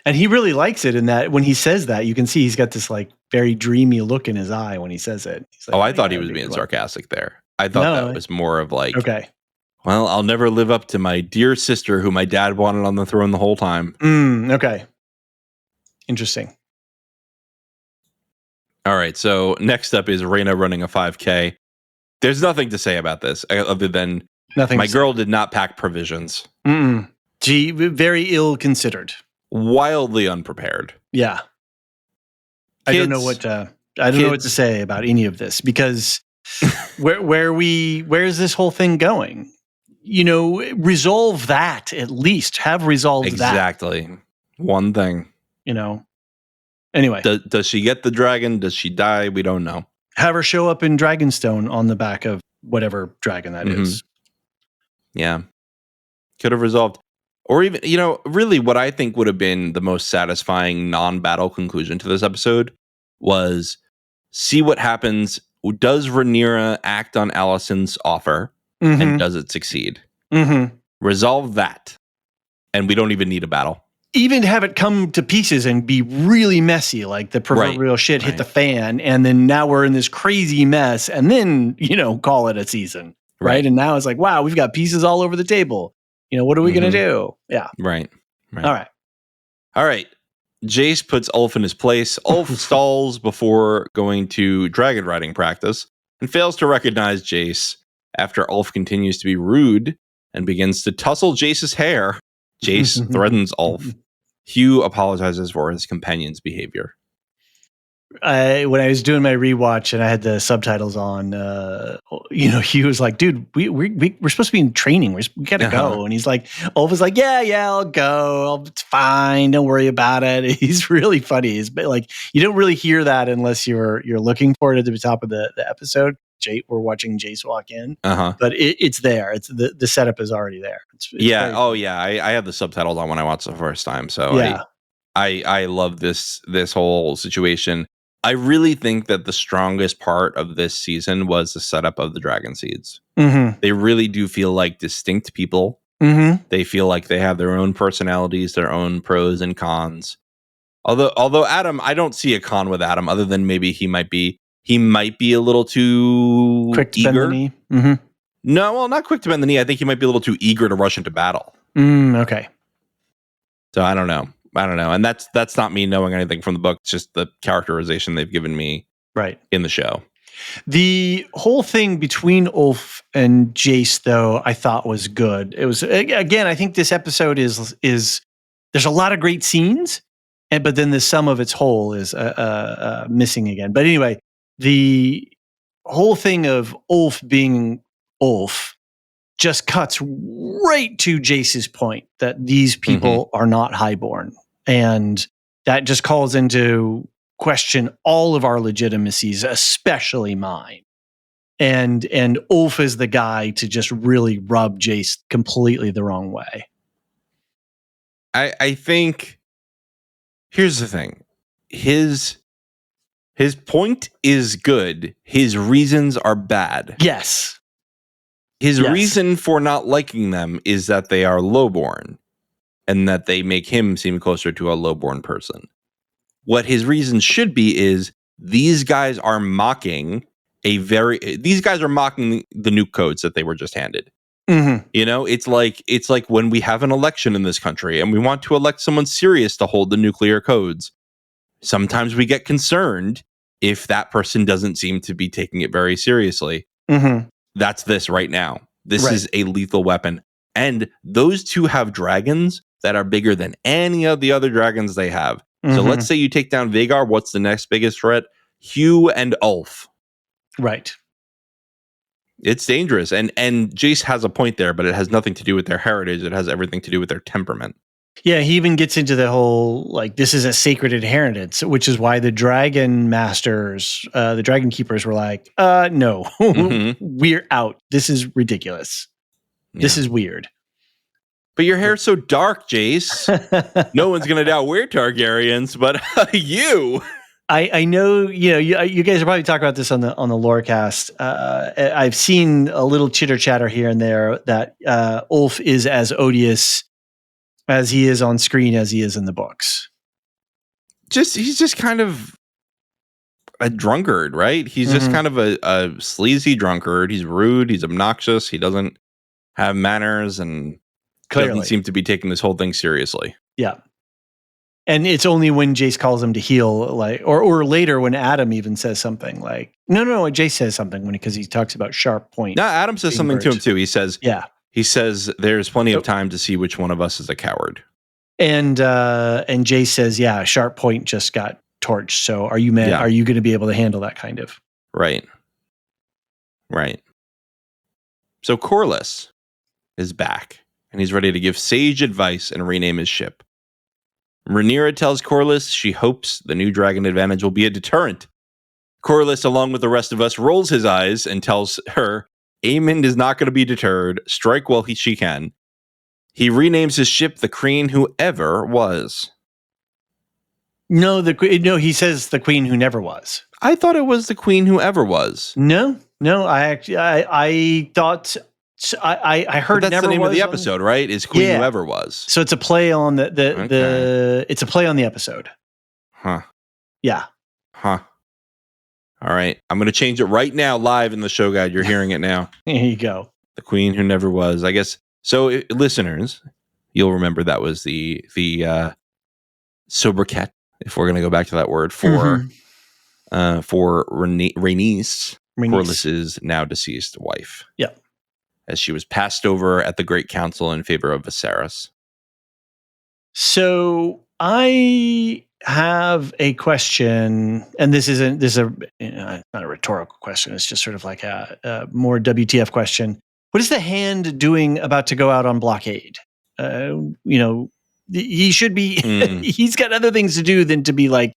And he really likes it in that when he says that, you can see he's got this like very dreamy look in his eye when he says it. He's like, I thought he was being sarcastic there. I thought that was more of like, okay, well, I'll never live up to my dear sister who my dad wanted on the throne the whole time. Okay. Interesting. All right. So next up is Rhaenyra running a 5K. There's nothing to say about this other than Nothing. My girl did not pack provisions. Mm-mm. She very ill considered. Wildly unprepared. Yeah. I don't know what to say about any of this because where's this whole thing going? Resolve that at least. Have resolved exactly. One thing. Anyway. Does she get the dragon? Does she die? We don't know. Have her show up in Dragonstone on the back of whatever dragon that is. Yeah. Could have resolved. Or even, really what I think would have been the most satisfying non-battle conclusion to this episode was see what happens. Does Rhaenyra act on Alicent's offer? And does it succeed? Resolve that. And we don't even need a battle. Even have it come to pieces and be really messy, like the proverbial shit hit the fan, and then now we're in this crazy mess, and then, call it a season. Right. And now it's like, wow, we've got pieces all over the table. What are we going to do? Yeah. Right. All right. Jace puts Ulf in his place. Ulf stalls before going to dragon riding practice and fails to recognize Jace after Ulf continues to be rude and begins to tussle Jace's hair. Jace threatens Ulf. Hugh apologizes for his companion's behavior. When I was doing my rewatch and I had the subtitles on, Hugh was like, dude, we're supposed to be in training. We got to go. And he's like, Ulf is like, yeah, I'll go. It's fine. Don't worry about it. He's really funny. He's like, you don't really hear that unless you're looking for it at the top of the episode. We're watching Jace walk in, but it's there. It's the setup is already there. It's I had the subtitles on when I watched the first time, so yeah. I love this whole situation. I really think that the strongest part of this season was the setup of the Dragon Seeds. They really do feel like distinct people. They feel like they have their own personalities, their own pros and cons. Although Adam, I don't see a con with Adam other than maybe he might be a little too quick to eager. Bend the knee. No, well, not quick to bend the knee. I think he might be a little too eager to rush into battle. Okay. So I don't know. And that's not me knowing anything from the book. It's just the characterization they've given me in the show. The whole thing between Ulf and Jace, though, I thought was good. It was, again, I think this episode is there's a lot of great scenes, but then the sum of its whole is missing again. But anyway, the whole thing of Ulf being Ulf just cuts right to Jace's point that these people are not highborn. And that just calls into question all of our legitimacies, especially mine. And Ulf is the guy to just really rub Jace completely the wrong way. I think here's the thing. His point is good. His reasons are bad. Yes. His reason for not liking them is that they are lowborn and that they make him seem closer to a lowborn person. What his reason should be is these guys are mocking the nuke codes that they were just handed. It's like when we have an election in this country and we want to elect someone serious to hold the nuclear codes. Sometimes we get concerned if that person doesn't seem to be taking it very seriously. That's this right now. This is a lethal weapon. And those two have dragons that are bigger than any of the other dragons they have. So let's say you take down Vhagar. What's the next biggest threat? Hugh and Ulf. Right. It's dangerous. And Jace has a point there, but it has nothing to do with their heritage. It has everything to do with their temperament. Yeah, he even gets into the whole, like, this is a sacred inheritance, which is why the dragon masters, the dragon keepers were like, no, we're out. This is ridiculous. Yeah. This is weird. But your hair's so dark, Jace. No one's going to doubt we're Targaryens, but you. I know, you guys are probably talking about this on the Lorecast. I've seen a little chitter chatter here and there that Ulf is as odious as he is on screen as he is in the books. He's just kind of a drunkard, right? He's just kind of a sleazy drunkard. He's rude. He's obnoxious. He doesn't have manners and doesn't seem to be taking this whole thing seriously. Yeah. And it's only when Jace calls him to heal, like, or later when Adam even says something like, no, Jace says something because he talks about sharp point. No, Adam says something to him too. He says, there's plenty of time to see which one of us is a coward. And Jace says, yeah, sharp point just got torched. So are you Are you going to be able to handle that kind of? Right. So Corlys is back, and he's ready to give sage advice and rename his ship. Rhaenyra tells Corlys she hopes the new dragon advantage will be a deterrent. Corlys, along with the rest of us, rolls his eyes and tells her Aemond is not going to be deterred. Strike while she can. He renames his ship the Queen Who Ever Was. No, he says the Queen Who Never Was. I thought it was the Queen Who Ever Was. No, I thought I heard but that's never the name was of the episode, right? Is Queen Who Ever Was. So it's a play on it's a play on the episode. Huh. Yeah. Huh. All right. I'm going to change it right now live in the show guide. You're hearing it now. There you go. The Queen Who Never Was. I guess so. Listeners, you'll remember that was the sobriquet, if we're going to go back to that word, for Rhaenys, Corlys's now deceased wife. Yeah. As she was passed over at the Great Council in favor of Viserys. So I have a question, and this is not a rhetorical question. It's just sort of like a more WTF question. What is the Hand doing about to go out on blockade? He should be. He's got other things to do than to be like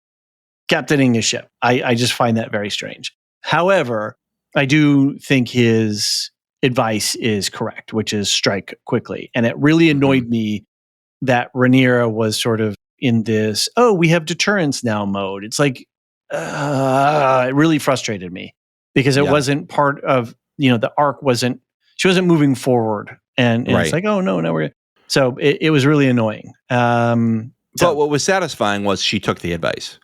captaining a ship. I just find that very strange. However, I do think his advice is correct, which is strike quickly. And it really annoyed me that Rhaenyra was sort of in this, we have deterrence now mode. It's like, it really frustrated me because it wasn't part of, the arc she wasn't moving forward. And it's like, oh, no, we're, so it was really annoying. But what was satisfying was she took the advice.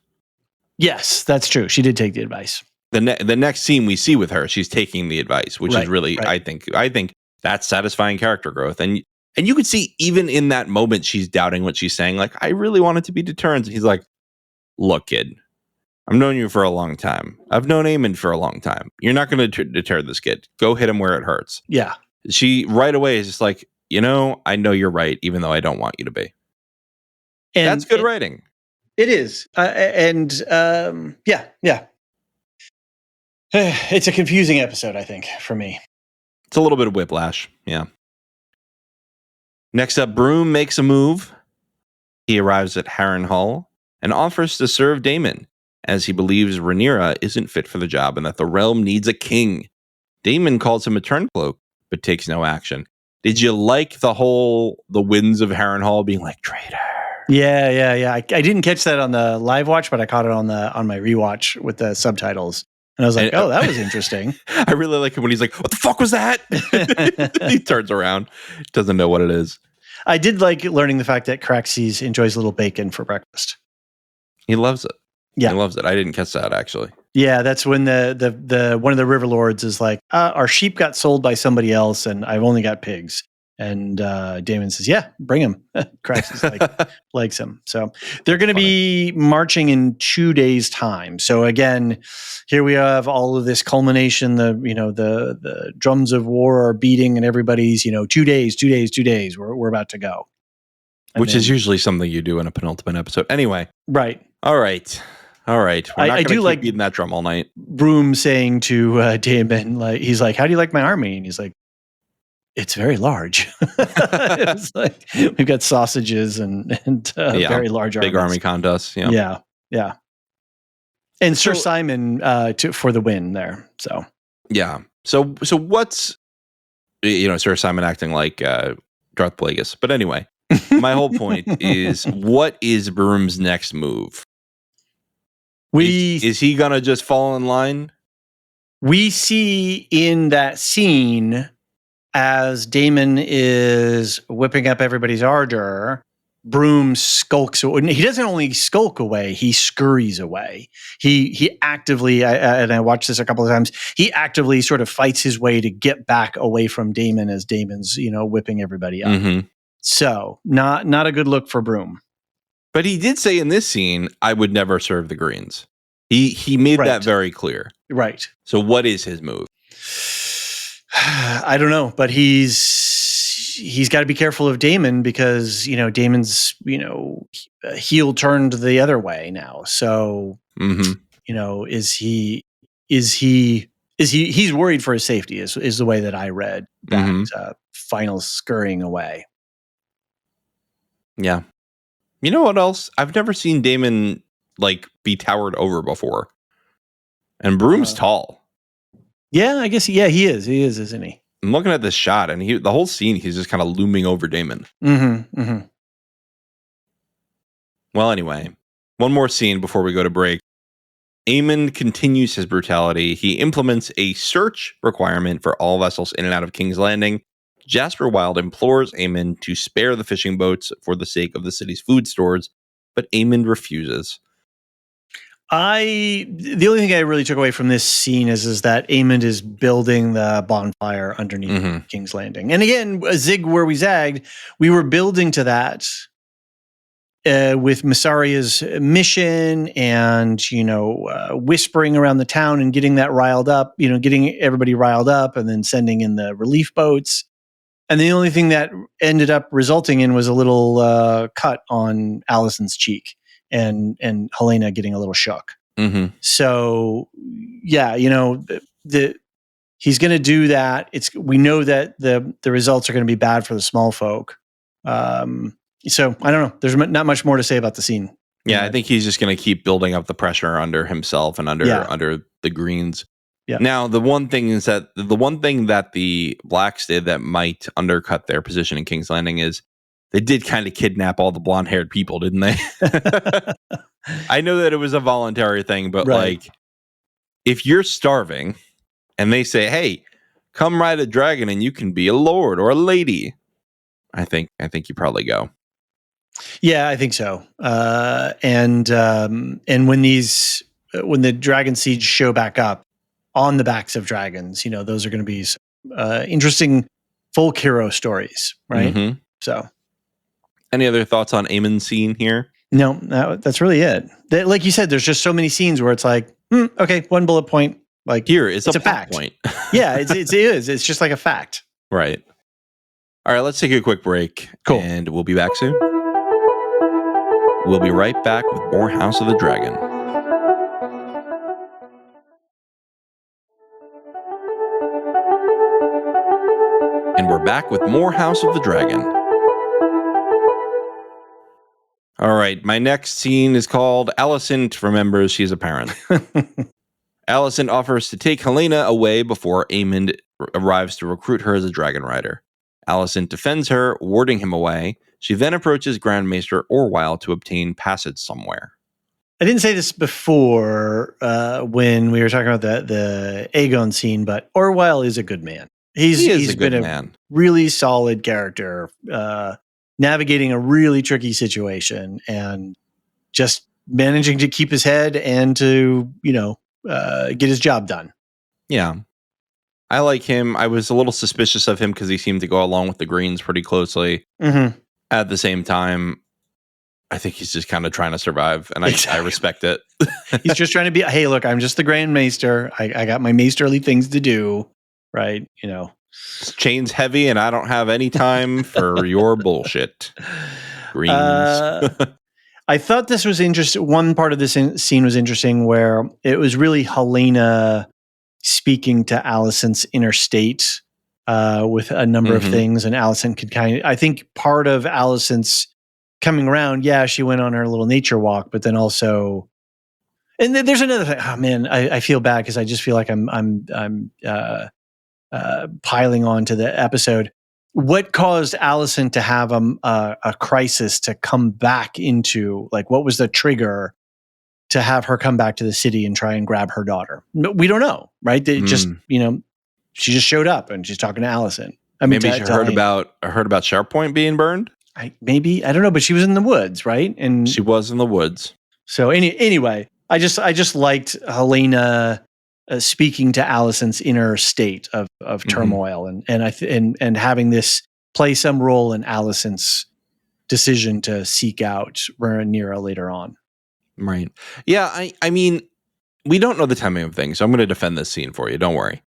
Yes, that's true. She did take the advice. The next scene we see with her, she's taking the advice, which is really, I think that's satisfying character growth. And you could see even in that moment, she's doubting what she's saying. Like, I really want it to be deterrence. And he's like, look, kid, I've known you for a long time. I've known Aemond for a long time. You're not going to deter this kid. Go hit him where it hurts. Yeah. She right away is just like, I know you're right, even though I don't want you to be. And that's good writing. It is. Yeah. It's a confusing episode, I think, for me. It's a little bit of whiplash. Yeah. Next up, Broom makes a move. He arrives at Harrenhal and offers to serve Daemon, as he believes Rhaenyra isn't fit for the job and that the realm needs a king. Daemon calls him a turncloak, but takes no action. Did you like the winds of Harrenhal being like, traitor? Yeah. I didn't catch that on the live watch, but I caught it on my rewatch with the subtitles. And I was like, that was interesting. I really like him when he's like, what the fuck was that? He turns around, doesn't know what it is. I did like learning the fact that Craxes enjoys a little bacon for breakfast. He loves it. Yeah. He loves it. I didn't catch that, actually. Yeah, that's when the one of the River Lords is like, our sheep got sold by somebody else, and I've only got pigs. And Daemon says, yeah, bring him. Craxes likes him. So they're going to be marching in 2 days' time. So again, here we have all of this culmination. The drums of war are beating, and everybody's 2 days. We're about to go. Which is usually something you do in a penultimate episode. Anyway. Right. All right. We're not going to keep beating that drum all night. Broom saying to Daemon, he's like, how do you like my army? And he's like, it's very large. It's like we've got sausages and very large armies. Big army contests. Yeah. And Sir Simon for the win there. So yeah. So what's Sir Simon acting like Darth Plagueis? But anyway, my whole point is, what is Broom's next move? Is he gonna just fall in line? We see in that scene, as Daemon is whipping up everybody's ardor, Broom skulks. He doesn't only skulk away; he scurries away. He actively, and I watched this a couple of times. He actively sort of fights his way to get back away from Daemon as Daemon's whipping everybody up. Mm-hmm. So not a good look for Broom. But he did say in this scene, I would never serve the Greens. He made that very clear. Right. So what is his move? I don't know, but he's got to be careful of Daemon because, Daemon's, heel turned the other way now. So, he's worried for his safety is the way that I read that final scurrying away. Yeah. You know what else? I've never seen Daemon be towered over before. And Broom's tall. Yeah, I guess. Yeah, he is. He is, isn't he? I'm looking at this shot, and the whole scene, he's just kind of looming over Daemon. Well, anyway, one more scene before we go to break. Aemon continues his brutality. He implements a search requirement for all vessels in and out of King's Landing. Jasper Wilde implores Aemon to spare the fishing boats for the sake of the city's food stores, but Aemon refuses. The only thing I really took away from this scene is that Aemon is building the bonfire underneath King's Landing. And again, a zig where we zagged, we were building to that with Mysarea's mission and, whispering around the town and getting that riled up, getting everybody riled up and then sending in the relief boats. And the only thing that ended up resulting in was a little cut on Alicent's cheek. And Helaena getting a little shook. So, yeah, he's going to do that. We know that the results are going to be bad for the small folk. So I don't know. There's not much more to say about the scene. Yeah, I think he's just going to keep building up the pressure under himself and under the Greens. Yeah. Now, the one thing that the Blacks did that might undercut their position in King's Landing is they did kind of kidnap all the blonde-haired people, didn't they? I know that it was a voluntary thing, but if you're starving and they say, "Hey, come ride a dragon and you can be a lord or a lady," I think you probably go. Yeah, I think so. And when the dragon siege show back up on the backs of dragons, those are going to be interesting folk hero stories, right? So. Any other thoughts on Aemon's scene here? No, that's really it. Like you said, there's just so many scenes where it's like, okay, one bullet point. Like here, it's a fact. Point. Yeah, it is. It's just like a fact. Right. All right, let's take a quick break. Cool. And we'll be back soon. We'll be right back with more House of the Dragon. And we're back with more House of the Dragon. All right, my next scene is called Alicent Remembers She's a Parent. Alicent offers to take Helaena away before Aemon arrives to recruit her as a dragon rider. Alicent defends her, warding him away. She then approaches Grand Maester Orwyle to obtain passage somewhere. I didn't say this before when we were talking about the Aegon scene, but Orwyle is a good man. He's been a really solid character, navigating a really tricky situation and just managing to keep his head and to, get his job done. Yeah. I like him. I was a little suspicious of him because he seemed to go along with the Greens pretty closely. At the same time, I think he's just kind of trying to survive, and I respect it. He's just trying to be, hey, look, I'm just the Grand Maester. I got my masterly things to do, right? Chain's heavy, and I don't have any time for your bullshit. Greens. I thought this was interesting. One part of this scene was interesting where it was really Helaena speaking to Alicent's inner state with a number of things, and Alicent could I think part of Alicent's coming around, she went on her little nature walk, but then also, and then there's another thing. Oh man, I feel bad because I just feel like I'm piling on to the episode. What caused Alicent to have a crisis to come back into, what was the trigger to have her come back to the city and try and grab her daughter? We don't know, right? They just, she just showed up and she's talking to Alicent. Maybe she heard about SharePoint being burned. I don't know, but she was in the woods, right? And she was in the woods. So anyway, I just liked Helaena speaking to Alicent's inner state of turmoil and having this play some role in Alicent's decision to seek out Rhaenyra later on. Right. Yeah, I mean, we don't know the timing of things, so I'm going to defend this scene for you. Don't worry.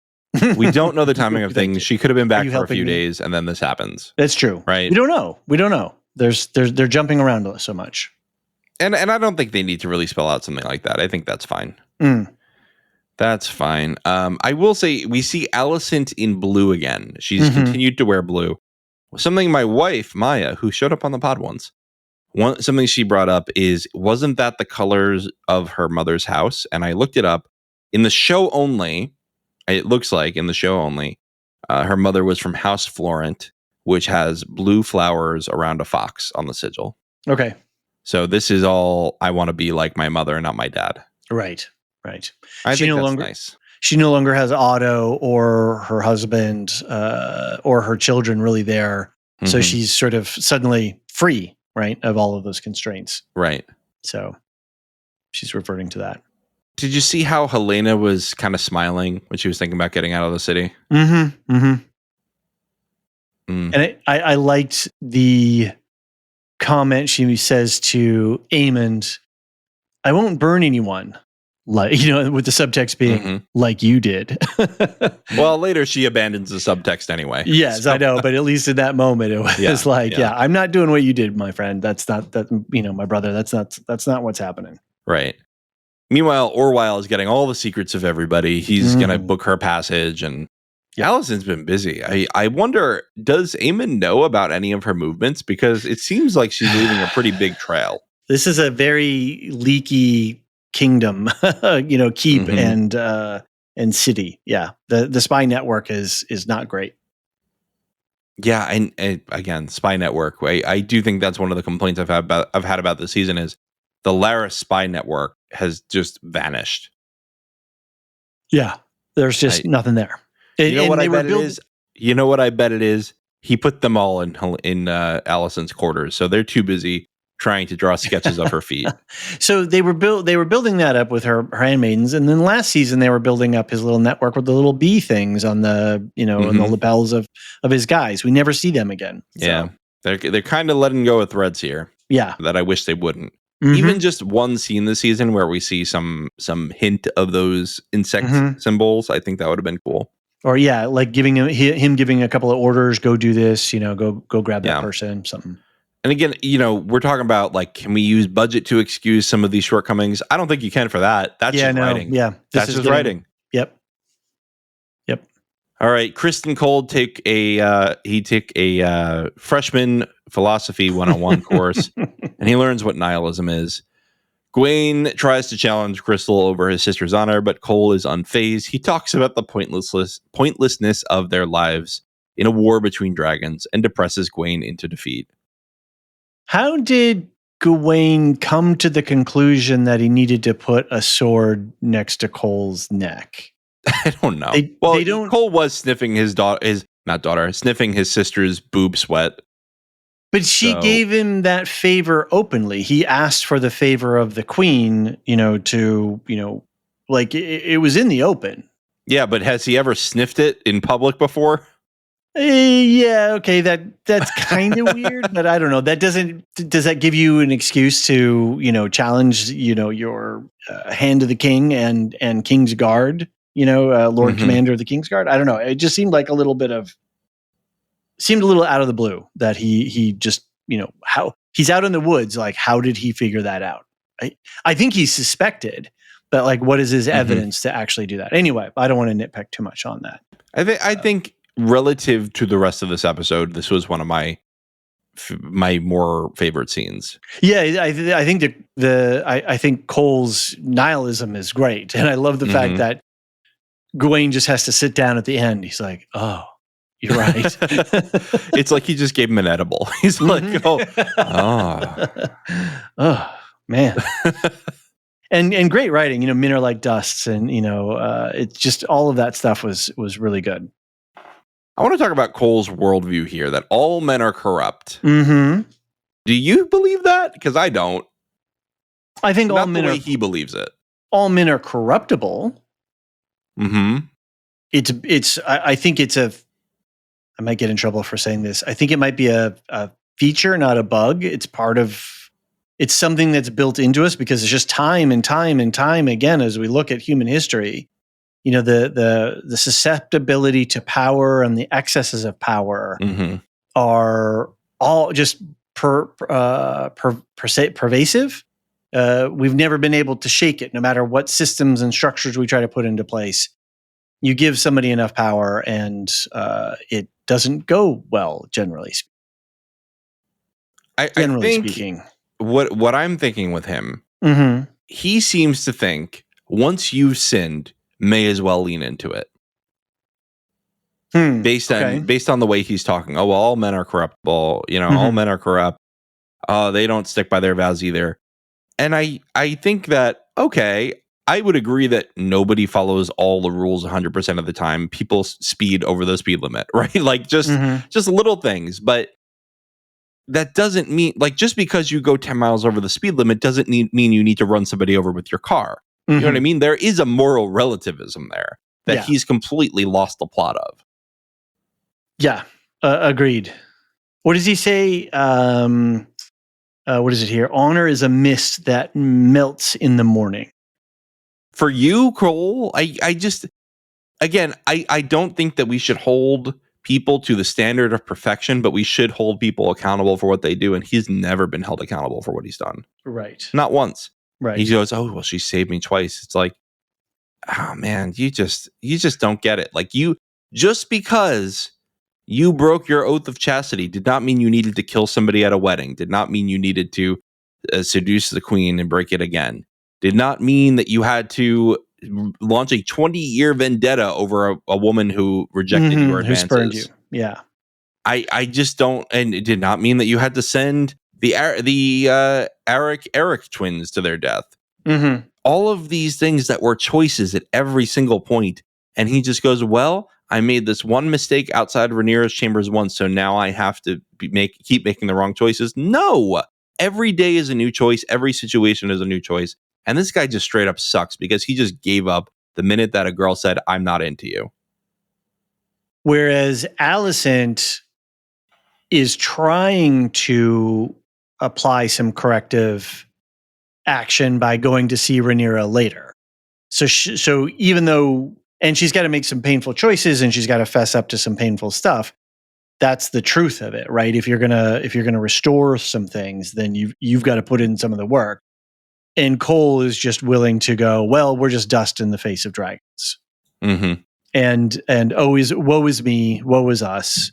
We don't know the timing of things. She could have been back for a few days, and then this happens. That's true. Right? We don't know. They're jumping around so much. And I don't think they need to really spell out something like that. I think that's fine. That's fine. I will say we see Alicent in blue again. She's continued to wear blue. Something my wife, Maya, who showed up on the pod once, something she brought up is, wasn't that the colors of her mother's house? And I looked it up. In the show only, it looks like in the show only, her mother was from House Florent, which has blue flowers around a fox on the sigil. Okay. So this is all, I want to be like my mother and not my dad. Right. I think that's nice. She no longer has Otto or her husband or her children really there. So she's sort of suddenly free, right, of all of those constraints. Right. So she's reverting to that. Did you see how Helena was kind of smiling when she was thinking about getting out of the city? And I liked the comment she says to Aemond, I won't burn anyone. Like, with the subtext being like you did. Well, later she abandons the subtext anyway. Yes, so. I know. But at least in that moment, it was I'm not doing what you did, my friend. That's not that, my brother. That's not what's happening. Right. Meanwhile, Orwell is getting all the secrets of everybody. He's going to book her passage, and Alicent's been busy. I wonder, does Aemond know about any of her movements? Because it seems like she's leaving a pretty big trail. This is a very leaky kingdom, keep and city. Yeah. The spy network is not great. Yeah. And again, spy network. I do think that's one of the complaints I've had about this season is the Larys spy network has just vanished. Yeah. There's just nothing there. You know what I bet it is? You know what I bet it is? He put them all in Alicent's quarters. So they're too busy trying to draw sketches of her feet. So they were building that up with her handmaidens, and then last season they were building up his little network with the little bee things on the on the lapels of his guys. We never see them again. So. Yeah, they're kind of letting go of threads here. Yeah, that I wish they wouldn't. Even just one scene this season where we see some hint of those insect symbols, I think that would have been cool. Or like giving him giving a couple of orders, go do this, go grab that person, something. And again, we're talking about can we use budget to excuse some of these shortcomings? I don't think you can for that. That's just writing. Yeah, that's just writing. Yep. All right, Kristen Cole took a freshman philosophy 101 course, and he learns what nihilism is. Gawain tries to challenge Crystal over his sister's honor, but Cole is unfazed. He talks about the pointlessness of their lives in a war between dragons and depresses Gawain into defeat. How did Gawain come to the conclusion that he needed to put a sword next to Cole's neck? I don't know. They don't. Cole was sniffing sniffing his sister's boob sweat. But she gave him that favor openly. He asked for the favor of the queen, it was in the open. Yeah, but has he ever sniffed it in public before? Yeah, okay, that's kind of weird, but I don't know. Does that give you an excuse to, challenge, your hand of the king and King's Guard, Lord Commander of the King's Guard? I don't know. It just seemed like a little out of the blue that he just, how he's out in the woods. Like, how did he figure that out? I think he suspected, but what is his evidence to actually do that? Anyway, I don't want to nitpick too much on that. I think relative to the rest of this episode, this was one of my more favorite scenes. Yeah, I think I think Cole's nihilism is great, and I love the fact that Gawain just has to sit down at the end. He's like, "Oh, you're right." It's like he just gave him an edible. He's like, "Oh, man." And great writing. Men are like dusts, and it's just all of that stuff was really good. I want to talk about Cole's worldview here, that all men are corrupt. Mm-hmm. Do you believe that? Because I don't. I think Not all men the way he believes it. All men are corruptible. Mm-hmm. I think it's I might get in trouble for saying this. I think it might be a feature, not a bug. It's something that's built into us because it's just time and time and time again as we look at human history. The susceptibility to power and the excesses of power are all just pervasive. We've never been able to shake it, no matter what systems and structures we try to put into place. You give somebody enough power, and it doesn't go well, generally speaking. What I'm thinking with him, he seems to think once you've sinned, may as well lean into it. Based on the way he's talking. Oh, well, all men are corruptible. All men are corrupt. Oh, they don't stick by their vows either. And I think that, okay, I would agree that nobody follows all the rules 100% of the time. People speed over the speed limit, right? Like just little things. But that doesn't mean, like, just because you go 10 miles over the speed limit doesn't mean you need to run somebody over with your car. You know what I mean? There is a moral relativism there that he's completely lost the plot of. Yeah, agreed. What does he say? What is it here? Honor is a mist that melts in the morning. For you, Cole, I don't think that we should hold people to the standard of perfection, but we should hold people accountable for what they do. And he's never been held accountable for what he's done. Right. Not once. Right. He goes, oh, well, she saved me twice. It's like, oh man, you just don't get it. Like, just because you broke your oath of chastity did not mean you needed to kill somebody at a wedding, did not mean you needed to seduce the queen and break it again, did not mean that you had to launch a 20-year vendetta over a woman who rejected your advances. Who spurned you. Yeah. I just don't, and it did not mean that you had to send the Eric twins to their death. All of these things that were choices at every single point. And he just goes, well, I made this one mistake outside of Rhaenyra's chambers once, so now I have to keep making the wrong choices. No, every day is a new choice. Every situation is a new choice. And this guy just straight up sucks because he just gave up the minute that a girl said, I'm not into you. Whereas Alicent is trying to apply some corrective action by going to see Rhaenyra later. So even though, and she's got to make some painful choices and she's got to fess up to some painful stuff. That's the truth of it, right? If you're gonna restore some things, then you've got to put in some of the work. And Cole is just willing to go, well, we're just dust in the face of dragons. And woe is me, woe is us.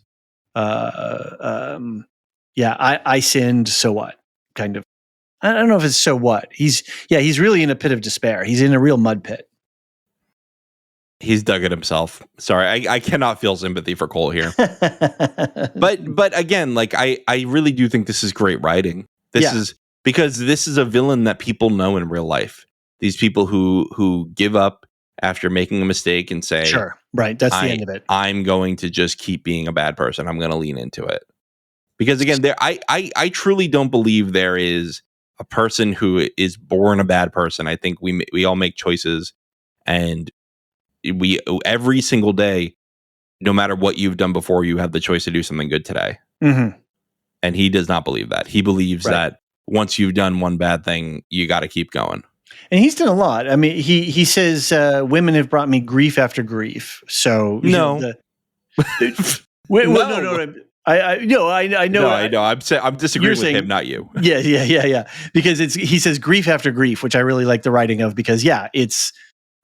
I sinned, so what? Kind of. I don't know if it's so what. He's really in a pit of despair. He's in a real mud pit. He's dug it himself. Sorry, I cannot feel sympathy for Cole here. but again, like I really do think this is great writing. This is because this is a villain that people know in real life. These people who give up after making a mistake and say, sure, right, that's the end of it. I'm going to just keep being a bad person. I'm going to lean into it. Because again, I truly don't believe there is a person who is born a bad person. I think we all make choices, and we every single day, no matter what you've done before, you have the choice to do something good today. And he does not believe that. He believes that once you've done one bad thing, you got to keep going. And he's done a lot. I mean, he says women have brought me grief after grief. So no. No. I know. I'm disagreeing with him, not you. Yeah. Because he says grief after grief, which I really like the writing of, because it's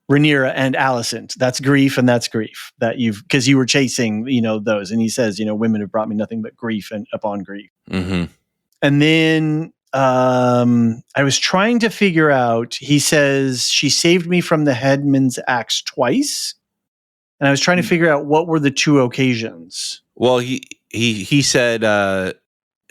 Rhaenyra and Alicent. That's grief, and that's grief that because you were chasing, those. And he says, women have brought me nothing but grief and upon grief. And then I was trying to figure out. He says she saved me from the headsman's axe twice, and I was trying to figure out what were the two occasions. Well, he said,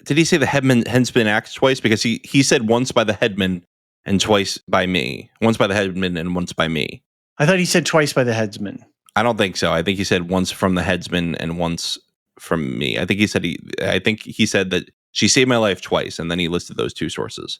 did he say the headsman axe twice? Because he said once by the headman and twice by me. Once by the headman and once by me. I thought he said twice by the headsman. I don't think so. I think he said once from the headsman and once from me. I think he said that she saved my life twice, and then he listed those two sources.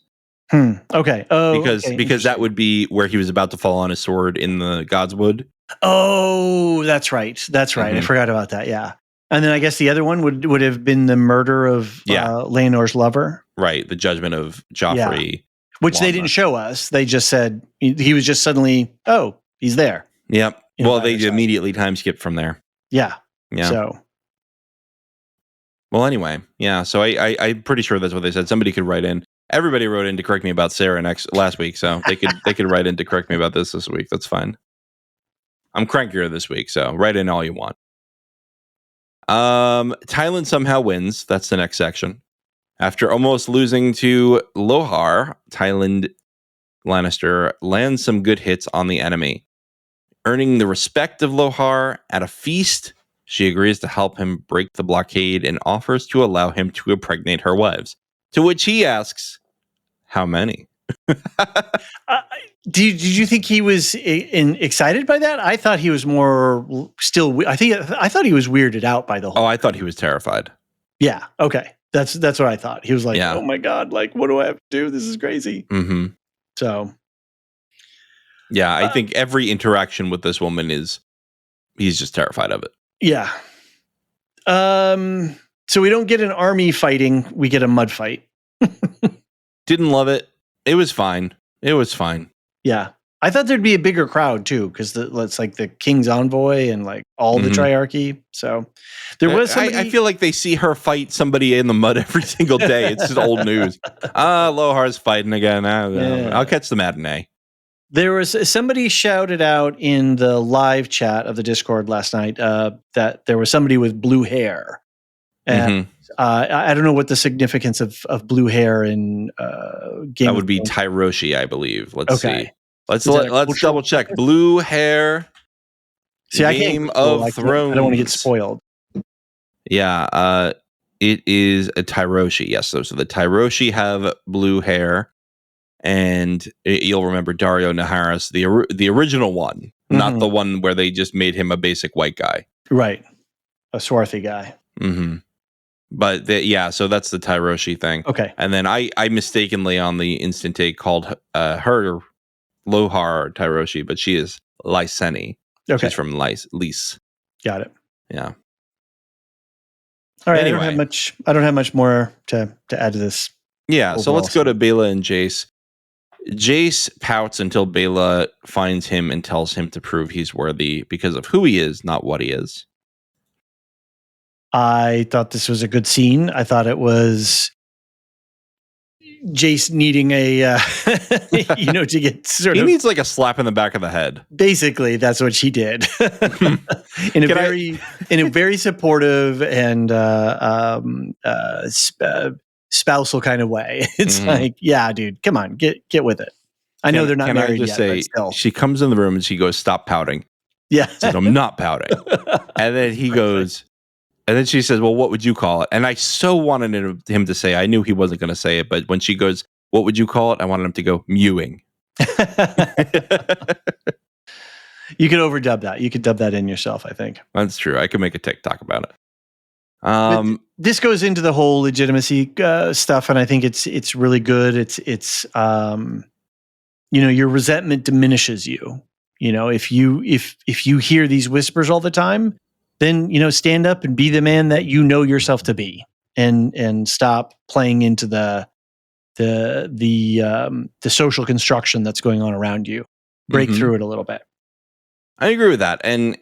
Okay. Oh, because that would be where he was about to fall on his sword in the Godswood. Oh, that's right. I forgot about that. Yeah. And then I guess the other one would have been the murder of Laenor's lover. Right. The judgment of Joffrey. Yeah. Which they didn't show us. They just said he was just suddenly, he's there. Yep. Well, they immediately time skipped from there. Yeah. Yeah. So. Well, anyway. Yeah. So I'm pretty sure that's what they said. Somebody could write in. Everybody wrote in to correct me about Sarah last week. So they could write in to correct me about this week. That's fine. I'm crankier this week. So write in all you want. Tyland somehow wins. That's the next section. After almost losing to Lohar, Tyland Lannister lands some good hits on the enemy. Earning the respect of Lohar at a feast, she agrees to help him break the blockade and offers to allow him to impregnate her wives. To which he asks, how many? Did you think he was excited by that? I thought he was more still. I thought he was weirded out by the whole. Oh, I thought he was terrified. Yeah. Okay. That's what I thought. He was like, oh my God, like, what do I have to do? This is crazy. Mm-hmm. So. Yeah, I think every interaction with this woman he's just terrified of it. Yeah. So we don't get an army fighting. We get a mud fight. Didn't love it. It was fine. Yeah. I thought there'd be a bigger crowd too, because it's like the king's envoy and like all the triarchy. So there was somebody. I feel like they see her fight somebody in the mud every single day. It's just old news. Lohar's fighting again. I'll catch the matinee. There was somebody shouted out in the live chat of the Discord last night that there was somebody with blue hair. And I don't know what the significance of blue hair in Game. That would be Tyroshi, I believe. Let's see. Let's double check. Blue hair. See, Game of Thrones. I don't want to get spoiled. Yeah, it is a Tyroshi. Yes, so the Tyroshi have blue hair, and you'll remember Dario Naharis, the original one, not the one where they just made him a basic white guy. Right, a swarthy guy. Mm-hmm. But so that's the Tyroshi thing. Okay, and then I mistakenly on the instant take called her Lohar Tyroshi, but she is Lyseni. Okay. She's from Lys. Got it. Yeah. All right. Anyway. I don't have much more to add to this. Yeah. So let's go to Baela and Jace. Jace pouts until Baela finds him and tells him to prove he's worthy because of who he is, not what he is. I thought this was a good scene. I thought it was Jace needing to get sort of. He needs like a slap in the back of the head. Basically, that's what she did. in a very supportive and spousal kind of way. It's like, yeah, dude, come on, get with it. I know they're not married yet, but still. She comes in the room and she goes, "Stop pouting." Yeah, says, "I'm not pouting." And then he goes. And then she says, "Well, what would you call it?" And I so wanted him to say, I knew he wasn't going to say it, but when she goes, "What would you call it?" I wanted him to go, "Mewing." You could overdub that. You could dub that in yourself, I think. That's true. I could make a TikTok about it. This goes into the whole legitimacy stuff, and I think it's really good. It's your resentment diminishes you. If you hear these whispers all the time, then stand up and be the man that you know yourself to be, and stop playing into the social construction that's going on around you. Break through it a little bit. I agree with that, and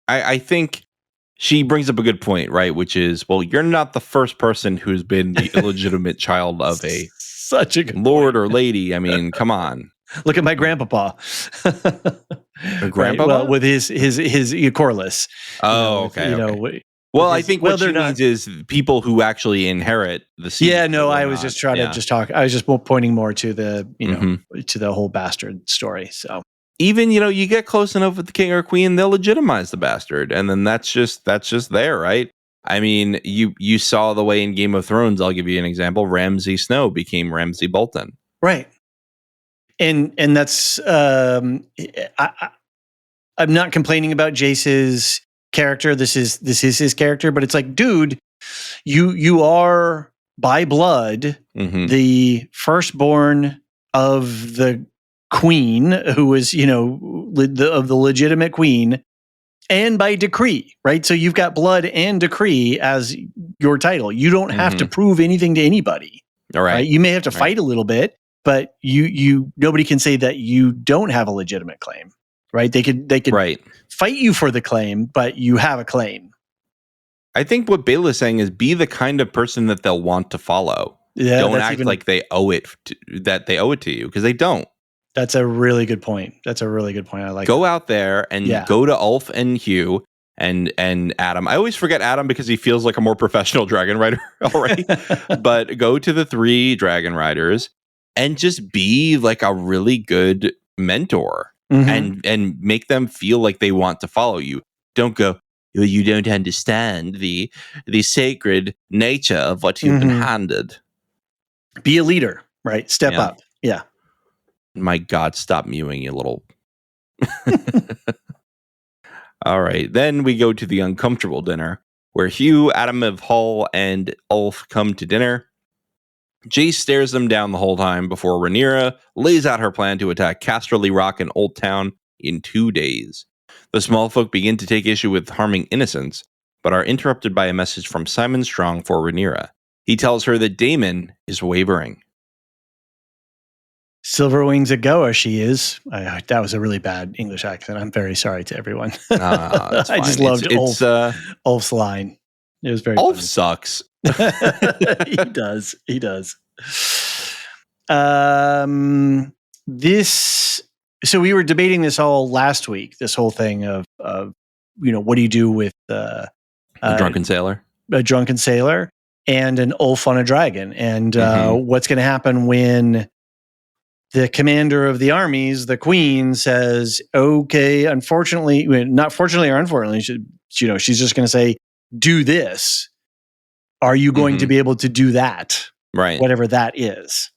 I think she brings up a good point, right? Which is, well, you're not the first person who's been the illegitimate child of a such a good lord or lady. I mean, come on. Look at my grandpapa. Grandpapa? Well, with his Corlys. Oh, okay. Well, I think what she means is people who actually inherit the seed. Yeah, no, I was just trying to just talk. I was just pointing more to the, to the whole bastard story. So even, you get close enough with the king or queen, they'll legitimize the bastard. And then that's just there, right? I mean, you saw the way in Game of Thrones. I'll give you an example. Ramsay Snow became Ramsay Bolton. Right. And that's I'm not complaining about Jace's character. This is his character, but it's like, dude, you are by blood the firstborn of the queen, who is of the legitimate queen. And by decree, right? So you've got blood and decree as your title. You don't have to prove anything to anybody. All right. You may have to fight a little bit, but nobody can say that you don't have a legitimate claim, right? They could fight you for the claim, but you have a claim. I think what Bela's saying is be the kind of person that they'll want to follow. Yeah, don't act like they owe it to you, because they don't. That's a really good point. I like go out there and go to Ulf and Hugh and Adam. I always forget Adam because he feels like a more professional dragon rider already. But go to the 3 dragon riders and just be like a really good mentor and make them feel like they want to follow you. Don't go, you don't understand the sacred nature of what you've been handed. Be a leader, right? Step up. Yeah. My God, stop mewing, you little. All right. Then we go to the uncomfortable dinner where Hugh, Adam of Hull, and Ulf come to dinner. Jace stares them down the whole time before Rhaenyra lays out her plan to attack Casterly Rock and Old Town in 2 days. The small folk begin to take issue with harming innocents, but are interrupted by a message from Simon Strong for Rhaenyra. He tells her that Daemon is wavering. Silver Wings a goer she is. That was a really bad English accent. I'm very sorry to everyone. I just loved Ulf's line. It was very Ulf funny. Sucks. He does. So we were debating this all last week, this whole thing of what do you do with a drunken sailor? A drunken sailor and an Ulf on a dragon. And what's going to happen when the commander of the armies, the queen, says, okay, unfortunately, not fortunately or unfortunately, she's just going to say, do this. Are you going to be able to do that? Right. Whatever that is.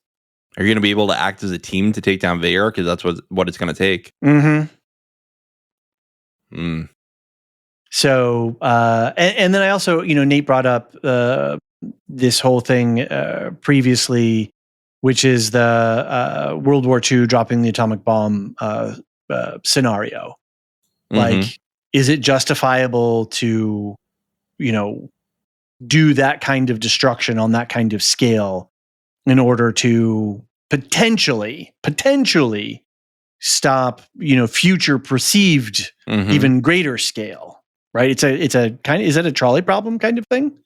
Are you going to be able to act as a team to take down Vhagar? Because that's what it's going to take. So, and then I also, Nate brought up this whole thing previously, which is the World War II dropping the atomic bomb scenario. Like, is it justifiable to, do that kind of destruction on that kind of scale in order to potentially stop, future perceived even greater scale, right? It's a kind of, is that a trolley problem kind of thing?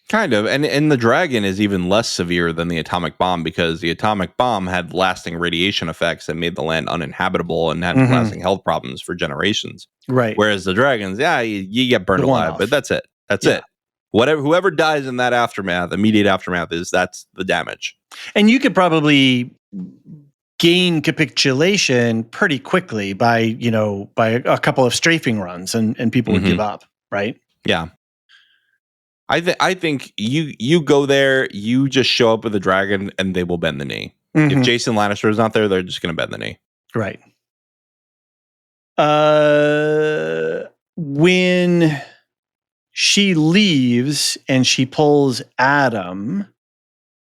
Kind of. And the dragon is even less severe than the atomic bomb because the atomic bomb had lasting radiation effects that made the land uninhabitable and had lasting health problems for generations. Right. Whereas the dragons, you get burned alive, but that's it. That's it. Whoever dies in that aftermath, immediate aftermath, that's the damage. And you could probably gain capitulation pretty quickly by a couple of strafing runs and people would give up, right? Yeah. I think you go there, you just show up with a dragon and they will bend the knee. If Jason Lannister is not there, they're just going to bend the knee. Right. When she leaves and she pulls Adam,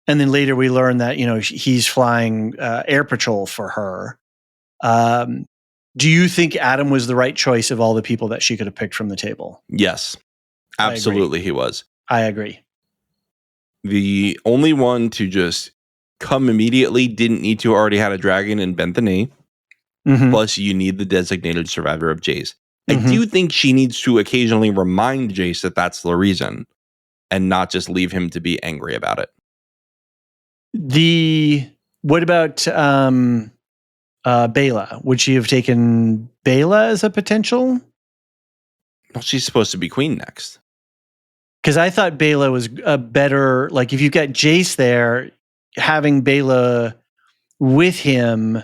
and then later we learn that, he's flying air patrol for her. Do you think Adam was the right choice of all the people that she could have picked from the table? Yes, absolutely he was. I agree. The only one to just come immediately didn't need to already had a dragon and bent the knee. Plus, you need the designated survivor of Jace. I do think she needs to occasionally remind Jace that that's the reason and not just leave him to be angry about it. What about Bela? Would she have taken Bela as a potential? Well, she's supposed to be queen next. Because I thought Bela was a better, like if you've got Jace there, having Bela with him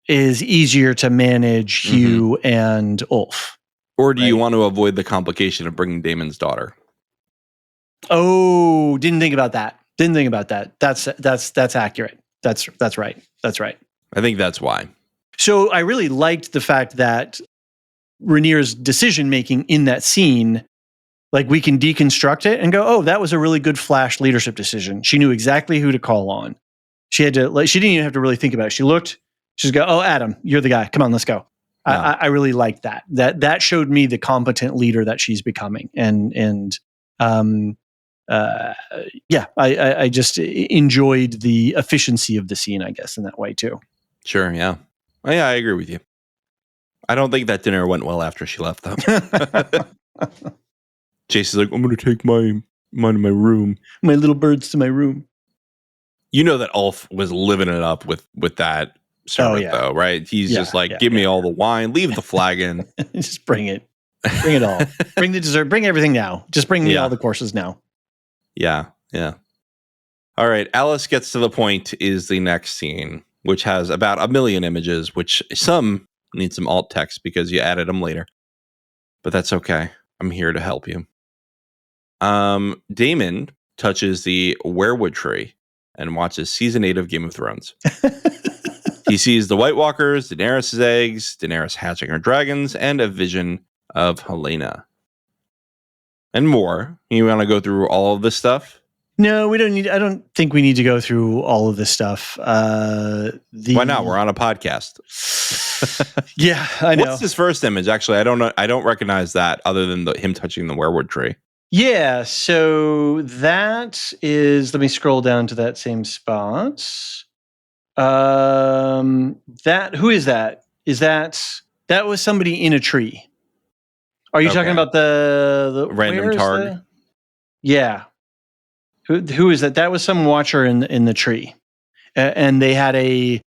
is easier to manage Hugh and Ulf. Or do you want to avoid the complication of bringing Daemon's daughter? Oh, didn't think about that. That's accurate. That's right. I think that's why. So I really liked the fact that Rhaenyra's decision making in that scene, like we can deconstruct it and go, oh, that was a really good flash leadership decision. She knew exactly who to call on. She didn't even have to really think about it. She looked, she's go, oh, Adam, you're the guy. Come on, let's go. No. I really liked that. That showed me the competent leader that she's becoming, and I just enjoyed the efficiency of the scene, I guess, in that way too. Sure, yeah. Oh, yeah, I agree with you. I don't think that dinner went well after she left, though. Jason's like, I'm going to take mine to my room. My little birds to my room. You know that Ulf was living it up with that servant, though, right? He's just like, give me all the wine, leave the flagon. Just bring it. Bring it all. Bring the dessert. Bring everything now. Just bring me all the courses now. Yeah, yeah. All right, Alice Gets to the Point is the next scene, which has about 1 million images, which some need some alt text because you added them later. But that's okay. I'm here to help you. Daemon touches the weirwood tree and watches season 8 of Game of Thrones. He sees the White Walkers, Daenerys' eggs, Daenerys hatching her dragons, and a vision of Helena. And more. You want to go through all of this stuff? No, we don't need. I don't think we need to go through all of this stuff. Why not? We're on a podcast. Yeah, I know. What's his first image? Actually, I don't know. I don't recognize that other than him touching the weirwood tree. Yeah, so that is. Let me scroll down to that same spot. Who is that? That was somebody in a tree? Are you talking about the random target? Yeah. Who is that? That was some watcher in the tree, and they had a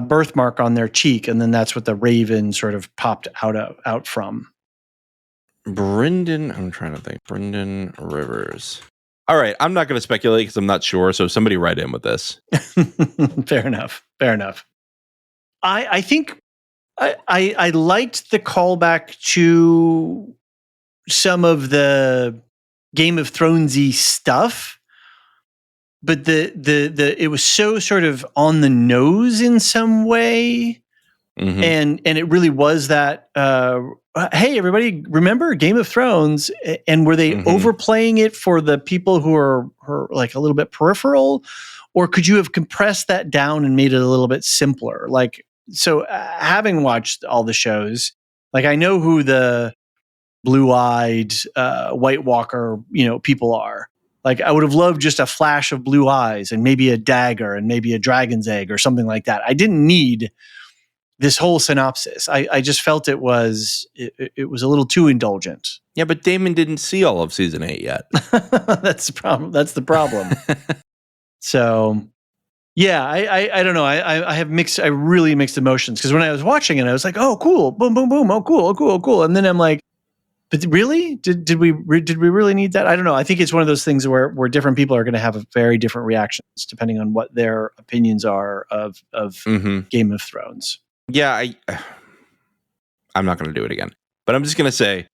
birthmark on their cheek, and then that's what the raven sort of popped out from. Brynden, I'm trying to think. Brynden Rivers. All right, I'm not going to speculate because I'm not sure. So somebody write in with this. Fair enough. I think I liked the callback to some of the Game of Thronesy stuff, but the it was so sort of on the nose in some way, and it really was that. Hey, everybody, remember Game of Thrones? And were they overplaying it for the people who are like a little bit peripheral, or could you have compressed that down and made it a little bit simpler? Like, so having watched all the shows, like I know who the blue-eyed White Walker, people are. Like I would have loved just a flash of blue eyes and maybe a dagger and maybe a dragon's egg or something like that. I didn't need this whole synopsis. I just felt it was a little too indulgent. Yeah, but Daemon didn't see all of season 8 yet. That's the problem. So, yeah, I don't know. I have really mixed emotions because when I was watching it, I was like, oh, cool, boom, boom, boom, oh, cool, cool, cool, and then I'm like, but really, did we really need that? I don't know. I think it's one of those things where different people are going to have very different reactions depending on what their opinions are of Game of Thrones. Yeah, I'm not going to do it again. But I'm just going to say,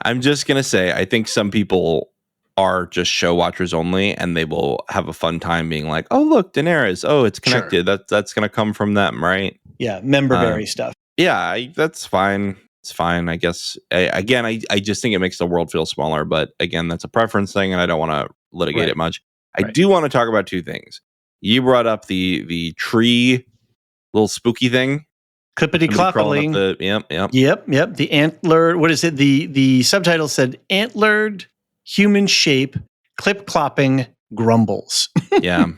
I think some people are just show watchers only, and they will have a fun time being like, oh, look, Daenerys. Oh, it's connected. Sure. That's going to come from them, right? Yeah, memberberry stuff. Yeah, that's fine. It's fine, I guess. I just think it makes the world feel smaller. But again, that's a preference thing, and I don't want to litigate it much. I do want to talk about two things. You brought up the tree little spooky thing. Clippity cloppily. Yep. The antlered. What is it? The subtitle said antlered human shape clip clopping grumbles. Yeah.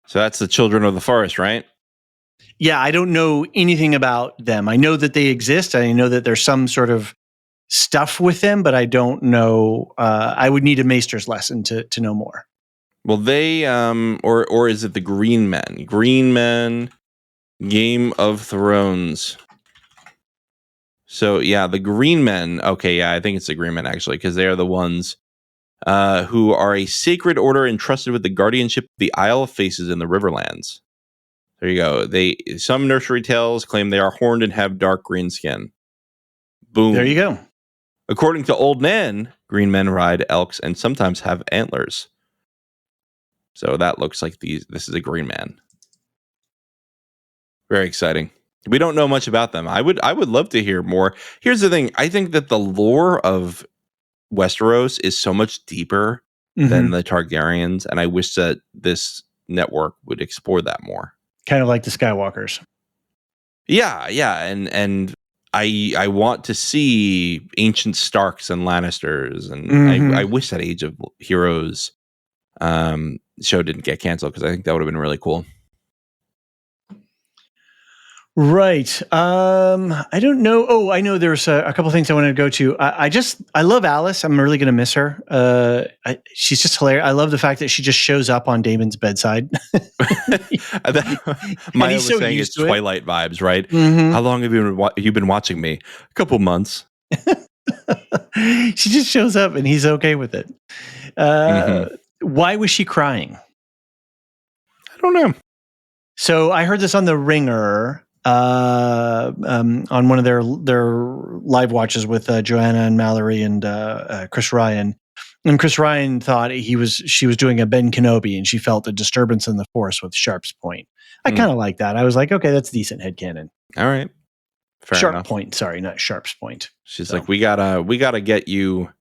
So that's the children of the forest, right? Yeah, I don't know anything about them. I know that they exist. I know that there's some sort of stuff with them, but I don't know. I would need a maester's lesson to know more. Well, they or is it the Green Men? Green Men. Game of Thrones. So yeah, the Green Men. Okay, yeah, I think it's the Green Men actually, because they are the ones who are a sacred order entrusted with the guardianship of the Isle of Faces in the Riverlands. There you go. Some nursery tales claim they are horned and have dark green skin. Boom. There you go. According to Old Nan, Green Men ride elks and sometimes have antlers. So that looks like this is a Green Man. Very exciting. We don't know much about them. I would love to hear more. Here's the thing. I think that the lore of Westeros is so much deeper than the Targaryens, and I wish that this network would explore that more. Kind of like the Skywalkers. Yeah, and I want to see ancient Starks and Lannisters, and I wish that Age of Heroes show didn't get canceled, because I think that would have been really cool. Right. I don't know. Oh, I know there's a couple things I wanted to go to. I love Alice. I'm really going to miss her. She's just hilarious. I love the fact that she just shows up on Damon's bedside. Maya was so saying it's Twilight vibes, right? Mm-hmm. How long have you been watching me? A couple months. She just shows up and he's okay with it. Why was she crying? I don't know. So I heard this on The Ringer. On one of their live watches with Joanna and Mallory and Chris Ryan. And Chris Ryan thought she was doing a Ben Kenobi, and she felt a disturbance in the force with Sharp's point. I kind of like that. I was like, okay, that's decent headcanon. All right. Fair Sharp enough. point. Sorry, not Sharp's point. She's like, we gotta get you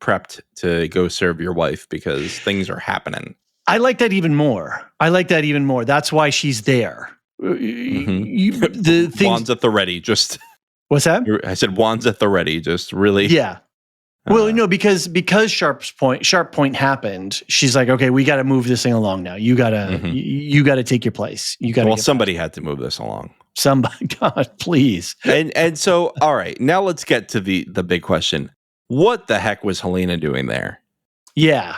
prepped to go serve your wife, because things are happening. I like that even more. That's why she's there. The things, wands at the ready. Just what's that? I said wands at the ready. Just really. Yeah. Well, no, because Sharp point happened. She's like, okay, we got to move this thing along now. You gotta take your place. Somebody had to move this along. Somebody, God, please. And so, all right, now let's get to the big question. What the heck was Helaena doing there? Yeah.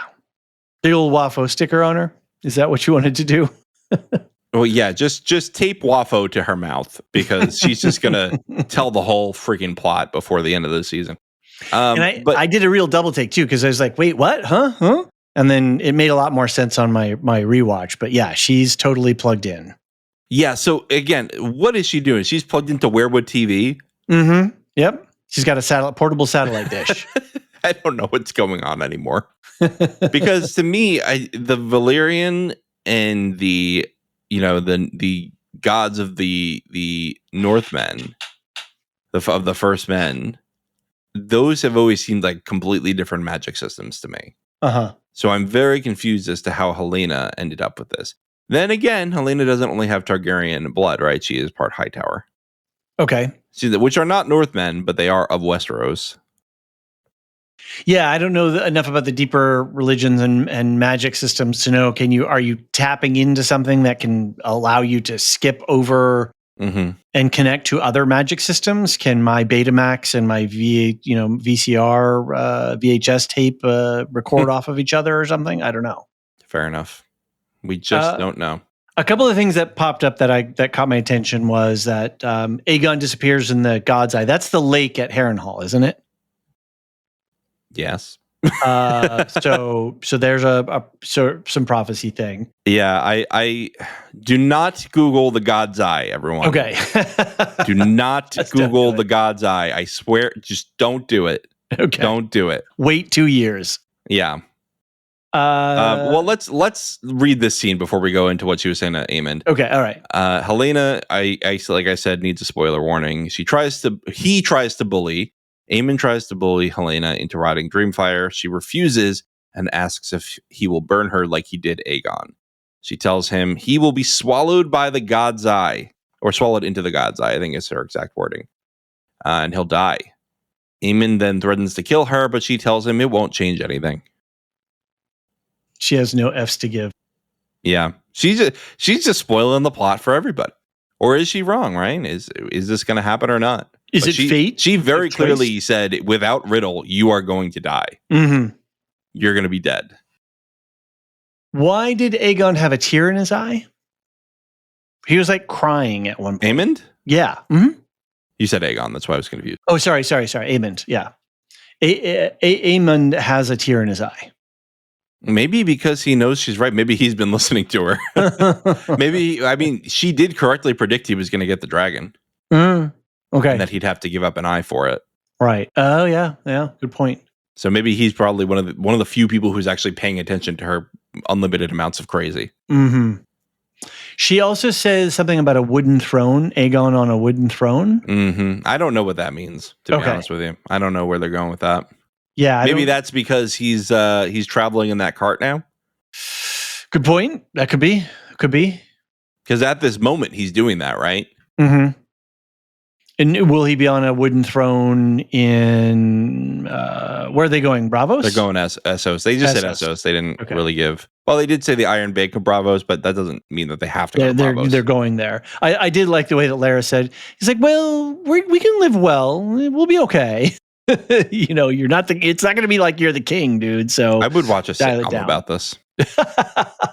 Big old Waffo sticker on her. Is that what you wanted to do? Well, yeah, just tape Waffo to her mouth, because she's just gonna tell the whole freaking plot before the end of the season. And I did a real double take too, because I was like, wait, what? Huh? And then it made a lot more sense on my rewatch. But yeah, she's totally plugged in. Yeah. So again, what is she doing? She's plugged into Werewood TV. Mm-hmm. Yep. She's got a portable satellite dish. I don't know what's going on anymore. Because to me, the Valyrian and the gods of the Northmen, of the first men, those have always seemed like completely different magic systems to me. So I'm very confused as to how Helaena ended up with this. Then again, Helaena doesn't only have Targaryen blood, right? She is part Hightower. Okay. Which are not Northmen, but they are of Westeros. Yeah, I don't know enough about the deeper religions and magic systems to know. Are you tapping into something that can allow you to skip over and connect to other magic systems? Can my Betamax and my VCR VHS tape record off of each other or something? I don't know. Fair enough. We just don't know. A couple of things that popped up that caught my attention was that Aegon disappears in the God's Eye. That's the lake at Harrenhal, isn't it? Yes. So there's some prophecy thing. Yeah, I do not Google the God's Eye, everyone. Okay. Do not Google the God's Eye. I swear, just don't do it. Okay. Don't do it. Wait 2 years. Yeah. Well, let's read this scene before we go into what she was saying to Aemond. Okay, all right. Helaena, I like I said, needs a spoiler warning. He tries to bully. Aemond tries to bully Helaena into riding Dreamfire. She refuses and asks if he will burn her like he did Aegon. She tells him he will be swallowed by the God's Eye, or swallowed into the God's Eye, I think is her exact wording, and he'll die. Aemond then threatens to kill her, but she tells him it won't change anything. She has no F's to give. Yeah, she's just spoiling the plot for everybody. Or is she wrong? Right? Is this going to happen or not? Is it fate? She very clearly said, without Riddle, you are going to die. Mm-hmm. You're going to be dead. Why did Aegon have a tear in his eye? He was like crying at one point. Aemond? Yeah. Mm-hmm. You said Aegon. That's why I was confused. Oh, sorry. Aemond. Yeah. Aemond has a tear in his eye. Maybe because he knows she's right. Maybe he's been listening to her. She did correctly predict he was going to get the dragon. Okay. And that he'd have to give up an eye for it. Right. Oh, yeah. Yeah. Good point. So maybe he's probably one of the few people who's actually paying attention to her unlimited amounts of crazy. Mm-hmm. She also says something about a wooden throne, Aegon on a wooden throne. Mm-hmm. I don't know what that means, to be honest with you. I don't know where they're going with that. Yeah. Maybe that's because he's traveling in that cart now. Good point. That could be. Because at this moment, he's doing that, right? Mm-hmm. And will he be on a wooden throne in where are they going? Bravos? They're going as Essos. They just said Essos. They didn't really give. Well, they did say the Iron Bank of Bravos, but that doesn't mean that they have to go to Bravos. They're going there. I did like the way that Larys said. He's like, well, we can live well. We'll be okay. You're not it's not going to be like you're the king, dude. So I would watch a sitcom about this.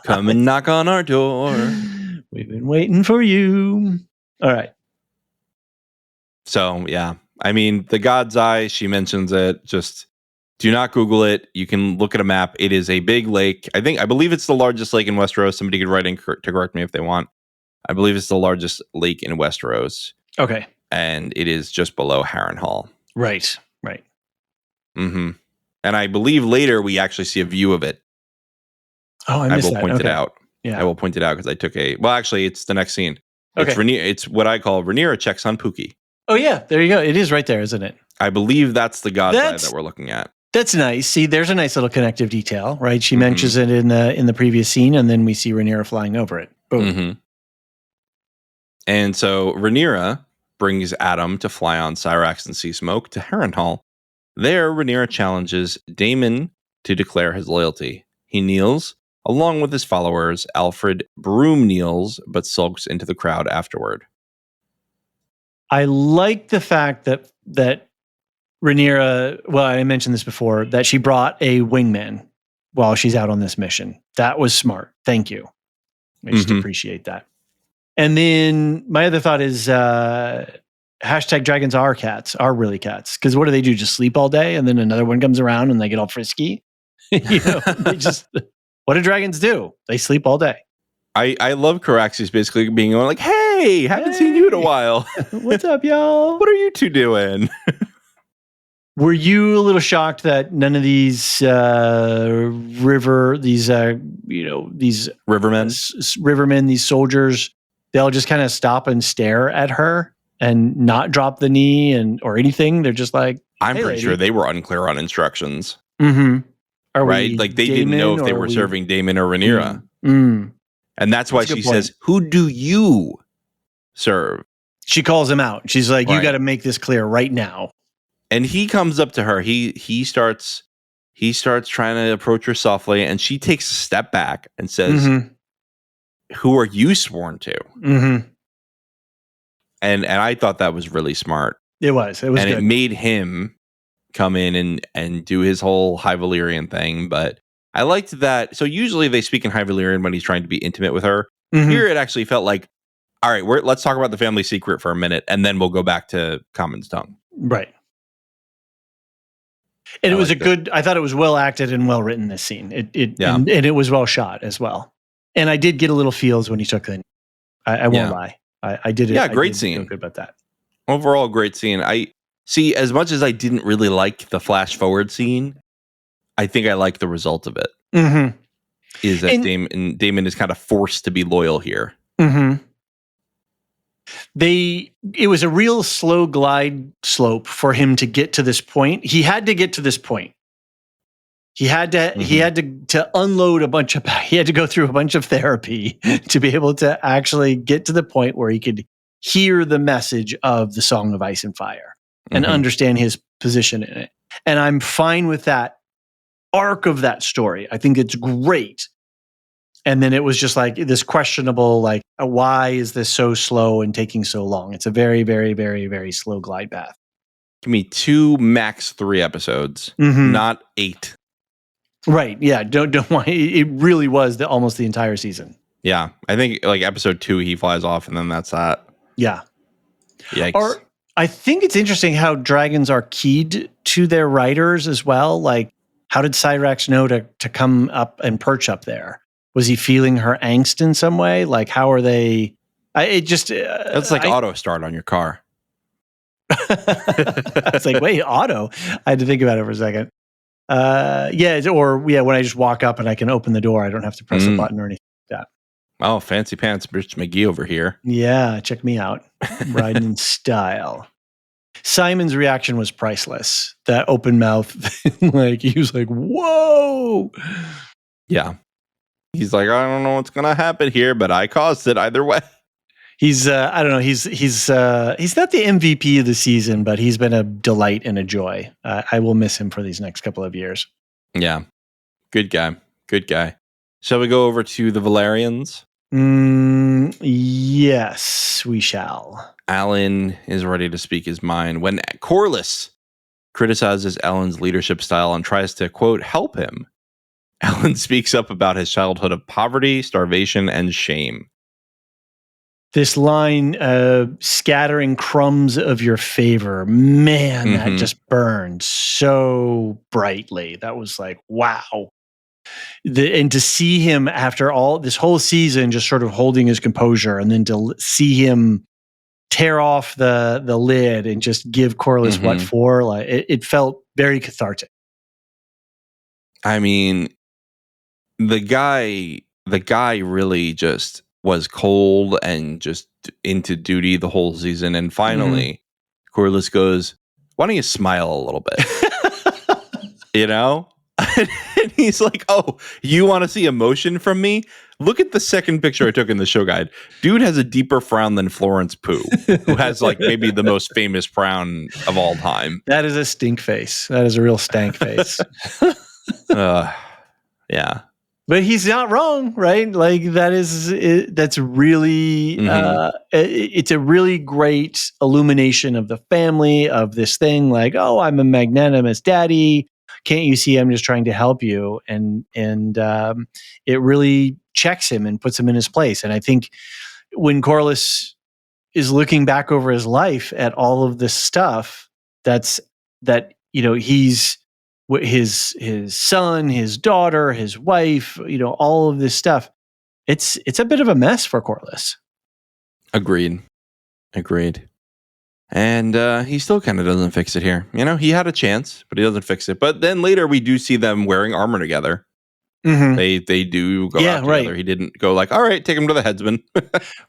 Come and knock on our door. We've been waiting for you. All right. So, yeah. I mean, the God's Eye, she mentions it. Just do not Google it. You can look at a map. It is a big lake. I believe it's the largest lake in Westeros. Somebody could write in to correct me if they want. I believe it's the largest lake in Westeros. Okay. And it is just below Harrenhal. Right. Mm-hmm. And I believe later we actually see a view of it. Oh, I missed that. I will point it out. Yeah. I will point it out because I took actually, it's the next scene. Okay. It's what I call Rhaenyra checks on Pookie. Oh, yeah. There you go. It is right there, isn't it? I believe that's the God's Eye that we're looking at. That's nice. See, there's a nice little connective detail, right? She mentions it in the previous scene, and then we see Rhaenyra flying over it. Boom. Mm-hmm. And so Rhaenyra brings Adam to fly on Syrax and Sea Smoke to Harrenhal. There, Rhaenyra challenges Daemon to declare his loyalty. He kneels, along with his followers. Alfred Broom kneels, but sulks into the crowd afterward. I like the fact that Rhaenyra, well, I mentioned this before, that she brought a wingman while she's out on this mission. That was smart. Thank you. I just appreciate that. And then my other thought is hashtag dragons are cats, are really cats. Because what do? Just sleep all day, and then another one comes around and they get all frisky. They just, what do dragons do? They sleep all day. I love Caraxes basically being like, hey, haven't seen you in a while. What's up, y'all? What are you two doing? Were you a little shocked that none of these rivermen, these soldiers, they'll just kind of stop and stare at her and not drop the knee or anything? They're just like, I'm pretty sure they were unclear on instructions. Mm-hmm. Right? Like they didn't know if they were serving Daemon or Rhaenyra. And that's why she says, who do you serve? She calls him out. She's like, you got to make this clear right now. And he comes up to her. He starts trying to approach her softly, and she takes a step back and says, who are you sworn to? And I thought that was really smart. It was and good. It made him come in and do his whole High Valyrian thing. But I liked that. So usually they speak in High Valyrian when he's trying to be intimate with her. Here it actually felt like, all right, let's talk about the family secret for a minute, and then we'll go back to Common's tongue. Right. And it was I thought it was well acted and well written, this scene. And it was well shot as well. And I did get a little feels when he took the, I won't lie. I did it. Yeah, great scene. Feel good about that. Overall, great scene. I see, as much as I didn't really like the flash forward scene, I think I like the result of it. Is that Daemon is kind of forced to be loyal here. It was a real slow glide slope for him to get to this point. He had to get to this point. He had to unload he had to go through a bunch of therapy to be able to actually get to the point where he could hear the message of the Song of Ice and Fire and understand his position in it. And I'm fine with that arc of that story. I think it's great. And then it was just like this questionable, like, why is this so slow and taking so long? It's a very, very, very, very slow glide path. Give me 2, max 3 episodes, not 8. Right. Yeah. Don't want. It really was almost the entire season. Yeah. I think like episode 2, he flies off, and then that's that. Yeah. Yikes. I think it's interesting how dragons are keyed to their riders as well. Like, how did Syrax know to come up and perch up there? Was he feeling her angst in some way? Like, how are they? It's like auto start on your car. It's like, wait, auto? I had to think about it for a second. When I just walk up and I can open the door, I don't have to press a button or anything like that. Oh, fancy pants, Rich McGee over here. Yeah, check me out. Riding in style. Simon's reaction was priceless. That open mouth, like he was like, whoa. Yeah. He's like, I don't know what's going to happen here, but I caused it either way. He's I don't know. He's not the MVP of the season, but he's been a delight and a joy. I will miss him for these next couple of years. Yeah, good guy. Good guy. Shall we go over to the Valerians? Yes, we shall. Alan is ready to speak his mind when Corlys criticizes Alan's leadership style and tries to, quote, help him. Alan speaks up about his childhood of poverty, starvation, and shame. This line, scattering crumbs of your favor, man, that just burned so brightly. That was like, wow. And to see him after all this whole season just sort of holding his composure, and then to see him tear off the lid and just give Corlys what for, like it felt very cathartic. I mean, the guy really just was cold and just into duty the whole season. And finally, Corlys goes, why don't you smile a little bit? You know? And he's like, oh, you want to see emotion from me? Look at the second picture I took in the show guide. Dude has a deeper frown than Florence Pugh, who has like maybe the most famous frown of all time. That is a stink face. That is a real stank face. Yeah. But he's not wrong, right? Like that's really, it's a really great illumination of the family of this thing. Like, oh, I'm a magnanimous daddy. Can't you see I'm just trying to help you? And it really checks him and puts him in his place. And I think when Corlys is looking back over his life at all of this stuff, he's his son, his daughter, his wife, all of this stuff. It's a bit of a mess for Corlys. Agreed. And he still kind of doesn't fix it here. He had a chance, but he doesn't fix it. But then later we do see them wearing armor together. They do go out together. Right. He didn't go like, all right, take him to the headsman.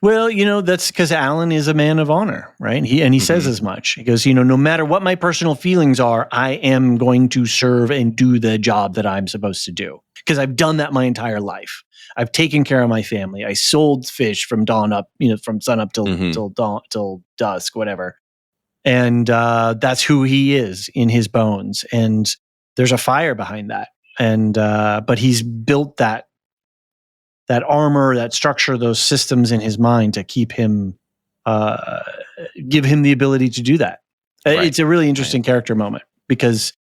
Well, that's because Alan is a man of honor, right? He says as much. He goes, no matter what my personal feelings are, I am going to serve and do the job that I'm supposed to do, because I've done that my entire life. I've taken care of my family. I sold fish from dawn up, from sun up till dawn, till dusk, whatever. And that's who he is in his bones. And there's a fire behind that. And but he's built that armor, that structure, those systems in his mind to keep him, give him the ability to do that. Right. It's a really interesting character moment because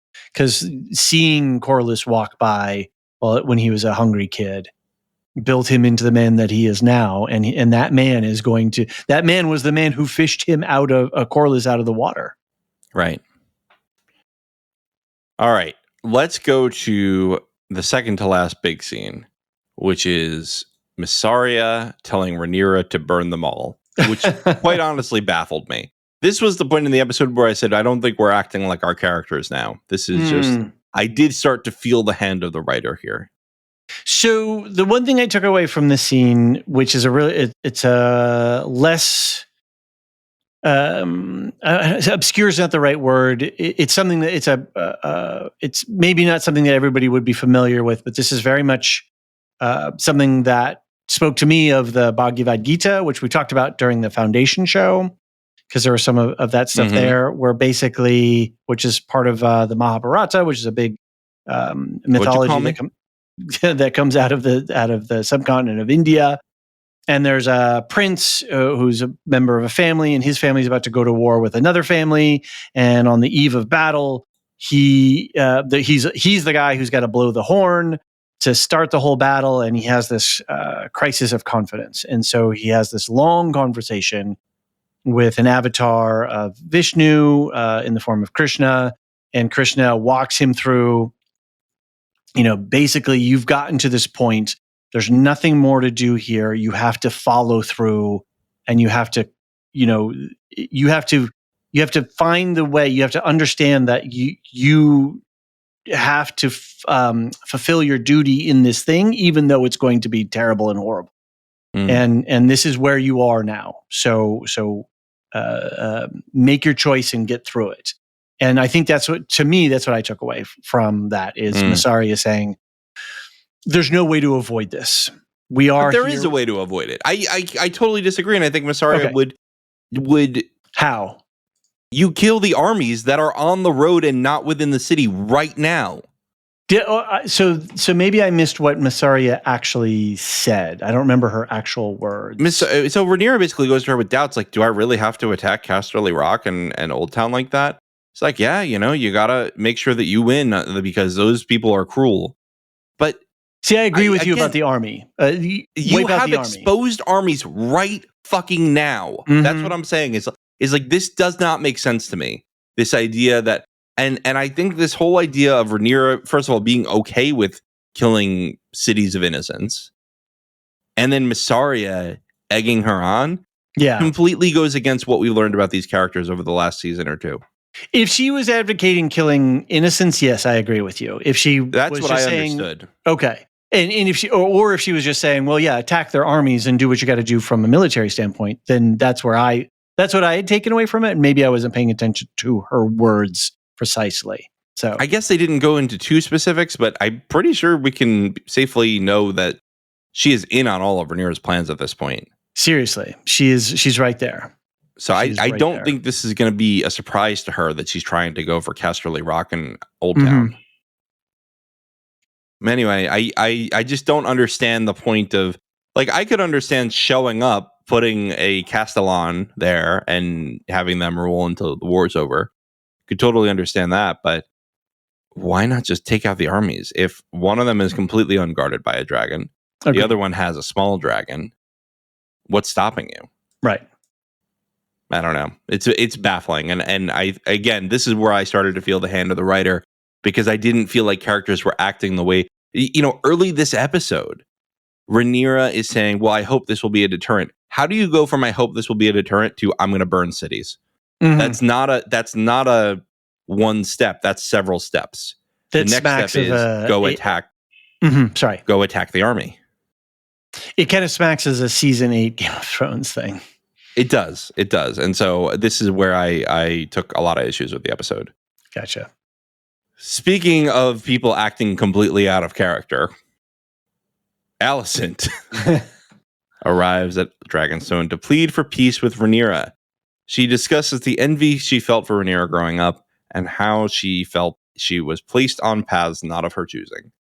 seeing Corlys walk by when he was a hungry kid built him into the man that he is now, and that man was the man who fished him out of Corlys out of the water. Right. All right. Let's go to the second to last big scene, which is Mysaria telling Rhaenyra to burn them all, which quite honestly baffled me. This was the point in the episode where I said, I don't think we're acting like our characters now. This is just, I did start to feel the hand of the writer here. So the one thing I took away from this scene, which is it's a less, obscure is not the right word. It's something that it's maybe not something that everybody would be familiar with, but this is very much something that spoke to me of the Bhagavad Gita, which we talked about during the Foundation show, because there was some of that stuff there, where basically, which is part of the Mahabharata, which is a big mythology that comes out of the subcontinent of India. And there's a prince who's a member of a family, and his family is about to go to war with another family. And on the eve of battle, he's the guy who's got to blow the horn to start the whole battle. And he has this crisis of confidence. And so he has this long conversation with an avatar of Vishnu in the form of Krishna. And Krishna walks him through, basically, you've gotten to this point. There's nothing more to do here. You have to follow through, and you have to, you have to find the way. You have to understand that you have to fulfill your duty in this thing, even though it's going to be terrible and horrible. And this is where you are now. So make your choice and get through it. And I think that's what I took away from that is Mysaria saying, there's no way to avoid this. We are. But there is a way to avoid it. I totally disagree, and I think Mysaria would. How? You kill the armies that are on the road and not within the city right now. So maybe I missed what Mysaria actually said. I don't remember her actual words. So Rhaenyra basically goes to her with doubts, like, do I really have to attack Casterly Rock and Old Town like that? It's like, yeah, you gotta make sure that you win because those people are cruel. But see, I agree with you about the army. You have exposed armies right fucking now. Mm-hmm. That's what I'm saying. Is like, this does not make sense to me. This idea that, and I think this whole idea of Rhaenyra, first of all, being okay with killing cities of innocence, and then Mysaria egging her on, completely goes against what we learned about these characters over the last season or two. If she was advocating killing innocents, yes, I agree with you. If she that's what I understood. Okay. And if she or if she was just saying, well, yeah, attack their armies and do what you got to do from a military standpoint, then that's what I had taken away from it. And maybe I wasn't paying attention to her words precisely. So I guess they didn't go into too specifics, but I'm pretty sure we can safely know that she is in on all of Rhaenyra's plans at this point. Seriously, she's right there. So I don't think this is going to be a surprise to her that she's trying to go for Casterly Rock and Old Town. Anyway, I just don't understand the point of, like, I could understand showing up, putting a Castellan there and having them rule until the war's over. Could totally understand that, but why not just take out the armies? If one of them is completely unguarded by a dragon, the other one has a small dragon, what's stopping you? Right. I don't know. It's baffling. And again, this is where I started to feel the hand of the writer, because I didn't feel like characters were acting the way, early this episode, Rhaenyra is saying, well, I hope this will be a deterrent. How do you go from I hope this will be a deterrent to I'm going to burn cities? Mm-hmm. That's not a one step. That's several steps. The next step is go attack. Go attack the army. It kind of smacks as a season 8 Game of Thrones thing. It does. And so this is where I took a lot of issues with the episode. Gotcha. Speaking of people acting completely out of character, Alicent arrives at Dragonstone to plead for peace with Rhaenyra. She discusses the envy she felt for Rhaenyra growing up and how she felt she was placed on paths not of her choosing.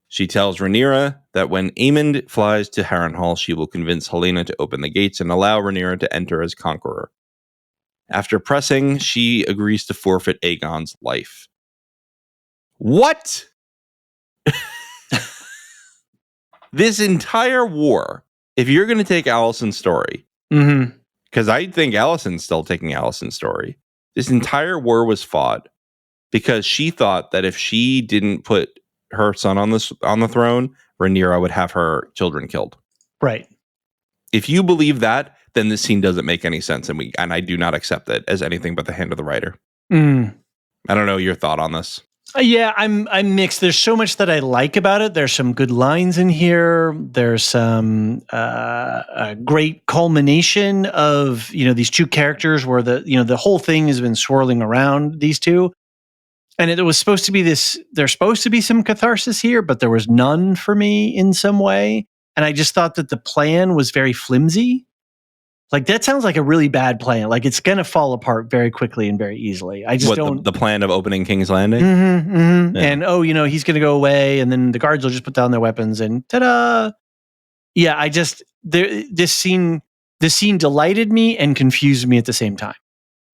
She tells Rhaenyra that when Aemond flies to Harrenhal, she will convince Helaena to open the gates and allow Rhaenyra to enter as conqueror. After pressing, she agrees to forfeit Aegon's life. What? This entire war, if you're going to take Alicent's story, because I think Alicent's still taking Alicent's story, this entire war was fought because she thought that if she didn't put her son on the throne, Rhaenyra would have her children killed. Right. If you believe that, then this scene doesn't make any sense, and I do not accept it as anything but the hand of the writer. I don't know your thought on this. Yeah, I'm mixed. There's so much that I like about it. There's some good lines in here. There's some a great culmination of these two characters where the whole thing has been swirling around these two. And it was supposed to be there's supposed to be some catharsis here, but there was none for me in some way. And I just thought that the plan was very flimsy. Like, that sounds like a really bad plan. Like, it's going to fall apart very quickly and very easily. I just don't. The plan of opening King's Landing? Yeah. And, he's going to go away, and then the guards will just put down their weapons, and ta-da! Yeah, this scene delighted me and confused me at the same time.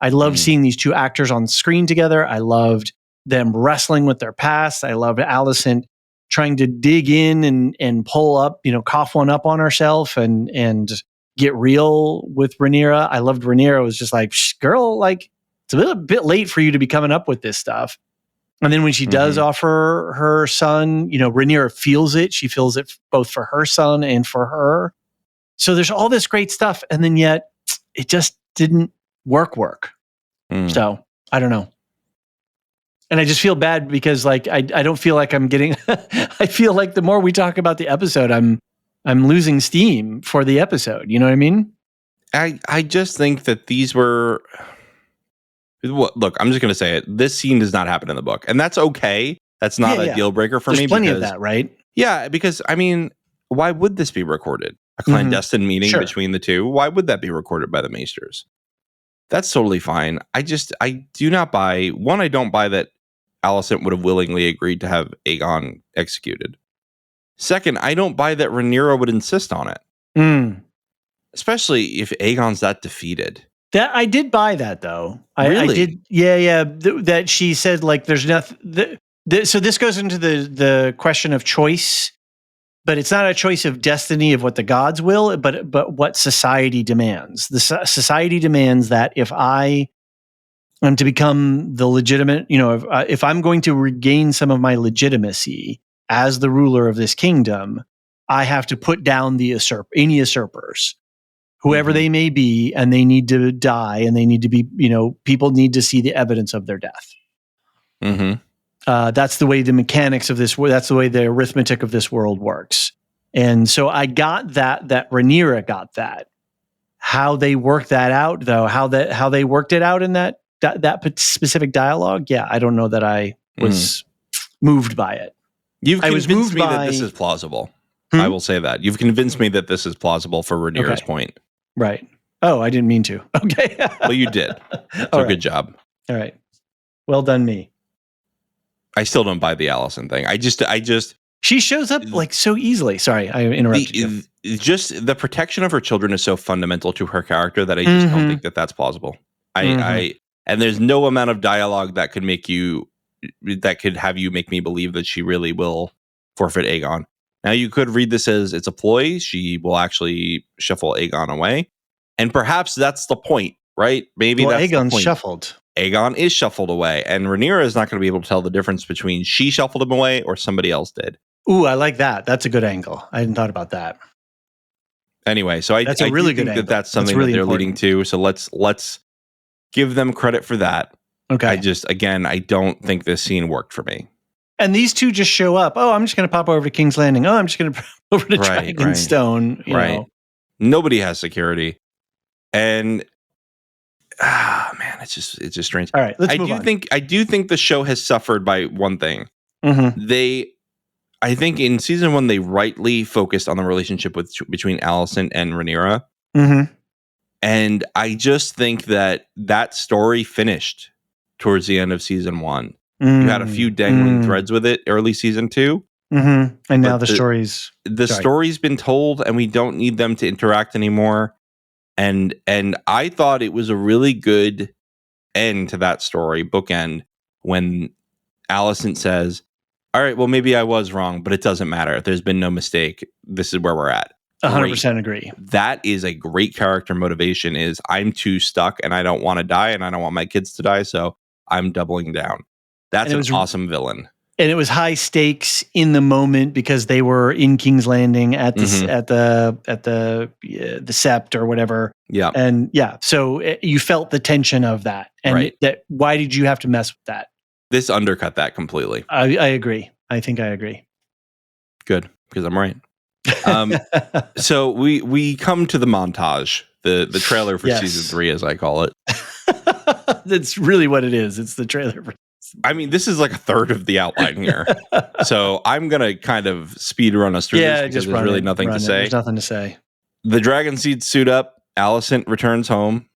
I loved seeing these two actors on screen together. I loved them wrestling with their past. I loved Alicent trying to dig in and pull up, cough one up on herself and get real with Rhaenyra. I loved Rhaenyra. It was just like, girl, like, it's a bit late for you to be coming up with this stuff. And then when she does offer her son, Rhaenyra feels it. She feels it both for her son and for her. So there's all this great stuff. And then yet it just didn't work. So I don't know. And I just feel bad because, like, I don't feel like I'm getting, I feel like the more we talk about the episode, I'm losing steam for the episode. You know what I mean? I just think that these were, look, I'm just going to say it. This scene does not happen in the book, and that's okay. That's not a deal breaker for me. There's plenty of that, right? Yeah, because, I mean, why would this be recorded? A clandestine meeting between the two? Why would that be recorded by the Maesters? That's totally fine. I do not buy, one, I don't buy that Alicent would have willingly agreed to have Aegon executed. Second, I don't buy that Rhaenyra would insist on it. Especially if Aegon's that defeated. That I did buy that though. Really? I did. Yeah. That she said like there's nothing. So this goes into the question of choice, but it's not a choice of destiny of what the gods will, but what society demands. The society demands that if I am to become the legitimate, if I'm going to regain some of my legitimacy as the ruler of this kingdom, I have to put down any usurpers. Whoever they may be, and they need to die, and they need to be, people need to see the evidence of their death. That's the way the mechanics of this, that's the way the arithmetic of this world works. And so I got that Rhaenyra got that. How they worked that out, though, how they worked it out in that specific dialogue, yeah, I don't know that I was moved by it. You've convinced me that this is plausible. I will say that. You've convinced me that this is plausible for Rhaenyra's point. Right. Oh, I didn't mean to. Okay. Well, you did. So good job. All right. Well done, me. I still don't buy the Alicent thing. I just. She shows up like so easily. Sorry, I interrupted you. Just the protection of her children is so fundamental to her character that I just don't think that that's plausible. And there's no amount of dialogue that could have you make me believe that she really will forfeit Aegon. Now, you could read this as it's a ploy. She will actually shuffle Aegon away. And perhaps that's the point, right? Maybe that's Aegon's the point. Shuffled. Aegon is shuffled away. And Rhaenyra is not going to be able to tell the difference between she shuffled him away or somebody else did. Ooh, I like that. That's a good angle. I hadn't thought about that. Anyway, so I do think that's something that they're leading to. So let's give them credit for that. Okay. I don't think this scene worked for me. And these two just show up. Oh, I'm just going to pop over to King's Landing. Oh, I'm just going to pop over to Dragonstone. Right. Nobody has security. And man, it's just strange. All right, let's move on. I do think the show has suffered by one thing. I think in season 1 they rightly focused on the relationship between Alicent and Rhaenyra. And I just think that story finished towards the end of season 1. You had a few dangling threads with it early season 2. And now the story's been told, and we don't need them to interact anymore. And I thought it was a really good end to that story, bookend, when Alicent says, all right, well, maybe I was wrong, but it doesn't matter. There's been no mistake. This is where we're at. 100% agree. That is a great character motivation, is I'm too stuck and I don't want to die and I don't want my kids to die, so I'm doubling down. That's an awesome villain. And it was high stakes in the moment because they were in King's Landing at the Sept or whatever. Yeah. And so you felt the tension of that. And why did you have to mess with that? This undercut that completely. I agree. I think I agree. Good, because I'm right. So we come to the montage, the trailer for season 3, as I call it. That's really what it is. It's the trailer for. I mean, this is like a third of the outline here. So I'm going to kind of speed run us through this because there's really nothing to say. There's nothing to say. The dragon seeds suit up. Alicent returns home.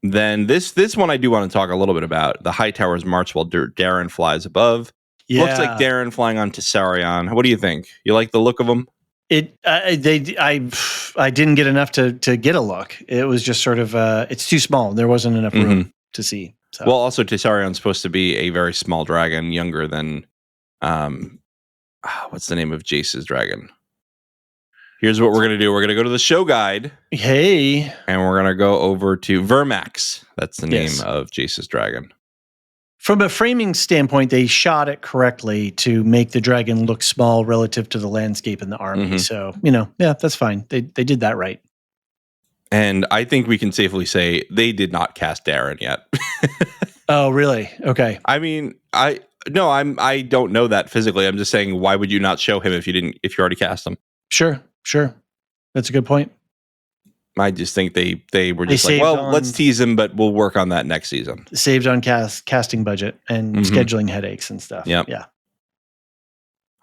Then this one I do want to talk a little bit about. The High Towers march while Darren flies above. Yeah. Looks like Darren flying on Tessarion. What do you think? You like the look of him? I didn't get enough to get a look. It was just sort of it's too small. There wasn't enough room to see. So. Well, also Tessarion's supposed to be a very small dragon, younger than what's the name of Jace's dragon? Here's what we're going to do. We're going to go to the show guide. Hey. And we're going to go over to Vermax. That's the name of Jace's dragon. From a framing standpoint, they shot it correctly to make the dragon look small relative to the landscape and the army. So, that's fine. They did that right. And I think we can safely say they did not cast Darren yet. Oh, really? Okay. I mean, I don't know that physically. I'm just saying, why would you not show him if you already cast him? Sure. That's a good point. I just think they were just like, well, let's tease him, but we'll work on that next season. Saved on casting budget and scheduling headaches and stuff. Yep. Yeah.